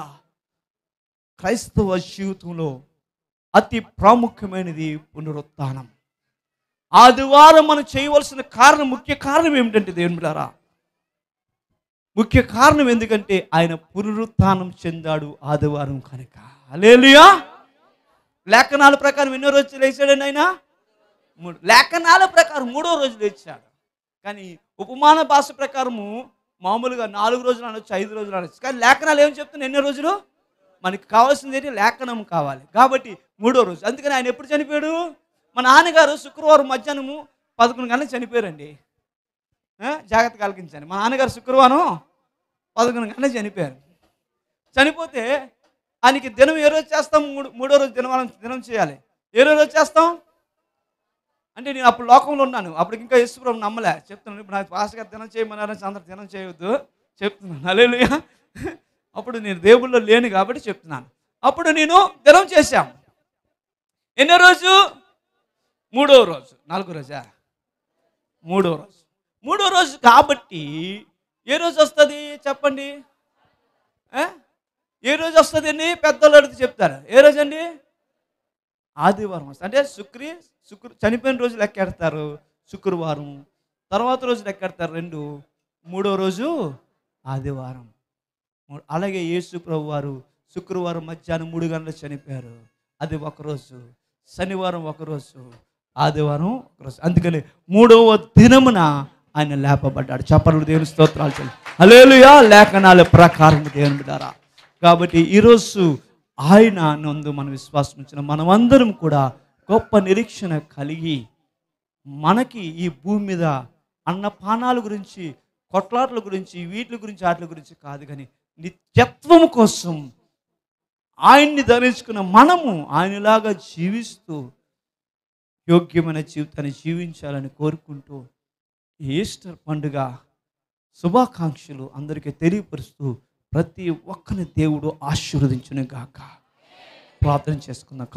Speaker 1: క్రైస్తవ జీవితంలో అతి ప్రాముఖ్యమైనది పునరుత్థానం. ఆదివారం మనం చేయవలసిన ముఖ్య కారణం ఏమిటంటే దేవుని బిడ్డారా, ముఖ్య కారణం ఎందుకంటే ఆయన పునరుత్థానం చెందాడు ఆదివారం కనుక. హల్లెలూయా. లేఖనాల ప్రకారం ఎన్నో రోజులు లేచాడండి ఆయన? లేఖనాల ప్రకారం 3వ రోజు లేచాడు. కానీ ఉపమాన భాష ప్రకారము మామూలుగా 4 రోజులు అనొచ్చు, 5 రోజులు అనొచ్చు. కానీ లేఖనాలు ఏం చెప్తున్నాయి? ఎన్నో రోజులు? మనకి కావాల్సింది ఏంటి? లేఖనం కావాలి. కాబట్టి 3వ రోజు. అందుకని ఆయన ఎప్పుడు చనిపోయాడు? మా నాన్నగారు శుక్రవారం మధ్యాహ్నము 11 గంటలకు చనిపోయారండి. జాగ్రత్తగా ఆలకించండి. మా నాన్నగారు శుక్రవారం 11 గంటలకు చనిపోయారు. చనిపోతే ఆయనకి దినం ఏ రోజు చేస్తాం? 3వ రోజు దినం చేయాలి. ఏ రోజు చేస్తాం అంటే నేను అప్పుడు లోకంలో ఉన్నాను. అప్పుడు ఇంకా యేసుప్రభుని నమ్మలే. చెప్తున్నాను, ఇప్పుడు నాకు పాస్టర్ గారు దినం చేయమన్నారని అందరూ దినం చేయవద్దు చెప్తున్నాను. హల్లెలూయా. అప్పుడు నేను దేవుళ్ళో లేను కాబట్టి చెప్తున్నాను. అప్పుడు నేను దినం చేశాం. ఎన్నో రోజు? 3వ రోజు. 4వ రోజా? 3వ రోజు. 3వ రోజు కాబట్టి ఏ రోజు వస్తుంది చెప్పండి? ఏ రోజు వస్తుంది అండి? పెద్దోళ్ళు అడిగితే చెప్తారు. ఏ రోజు అండి? ఆదివారం వస్తుంది. అంటే చనిపోయిన రోజు లెక్కెడతారు శుక్రవారం, తర్వాత రోజు లెక్కెడతారు 2, 3వ రోజు ఆదివారం. అలాగే యేసు ప్రభు వారు శుక్రవారం మధ్యాహ్నం 3 గంటలకు చనిపోయారు. అది ఒకరోజు. శనివారం ఒకరోజు, ఆదివారం ఒకరోజు. అందుకని 3వ దినమున ఆయన లేపబడ్డాడు. చప్పట్లు దేవుని స్తోత్రాలు చెల్లి. హల్లెలూయా. లేఖనాల ప్రకారం దేవుని బిడ్డారా. కాబట్టి ఈరోజు ఆయన నందు మన విశ్వాసం ఉంచిన మనమందరం కూడా గొప్ప నిరీక్షణ కలిగి, మనకి ఈ భూమి మీద అన్నపానాల గురించి, కొట్లాట్ల గురించి, వీటి గురించి, వాటి గురించి కాదు, కానీ నిత్యత్వం కోసం ఆయన్ని ధరించుకున్న మనము ఆయనలాగా జీవిస్తూ యోగ్యమైన జీవితాన్ని జీవించాలని కోరుకుంటూ ఈస్టర్ పండుగ శుభాకాంక్షలు అందరికీ తెలియపరుస్తూ ప్రతి ఒక్కరిని దేవుడు ఆశీర్వదించును గాక. ప్రార్థన చేసుకుందాం.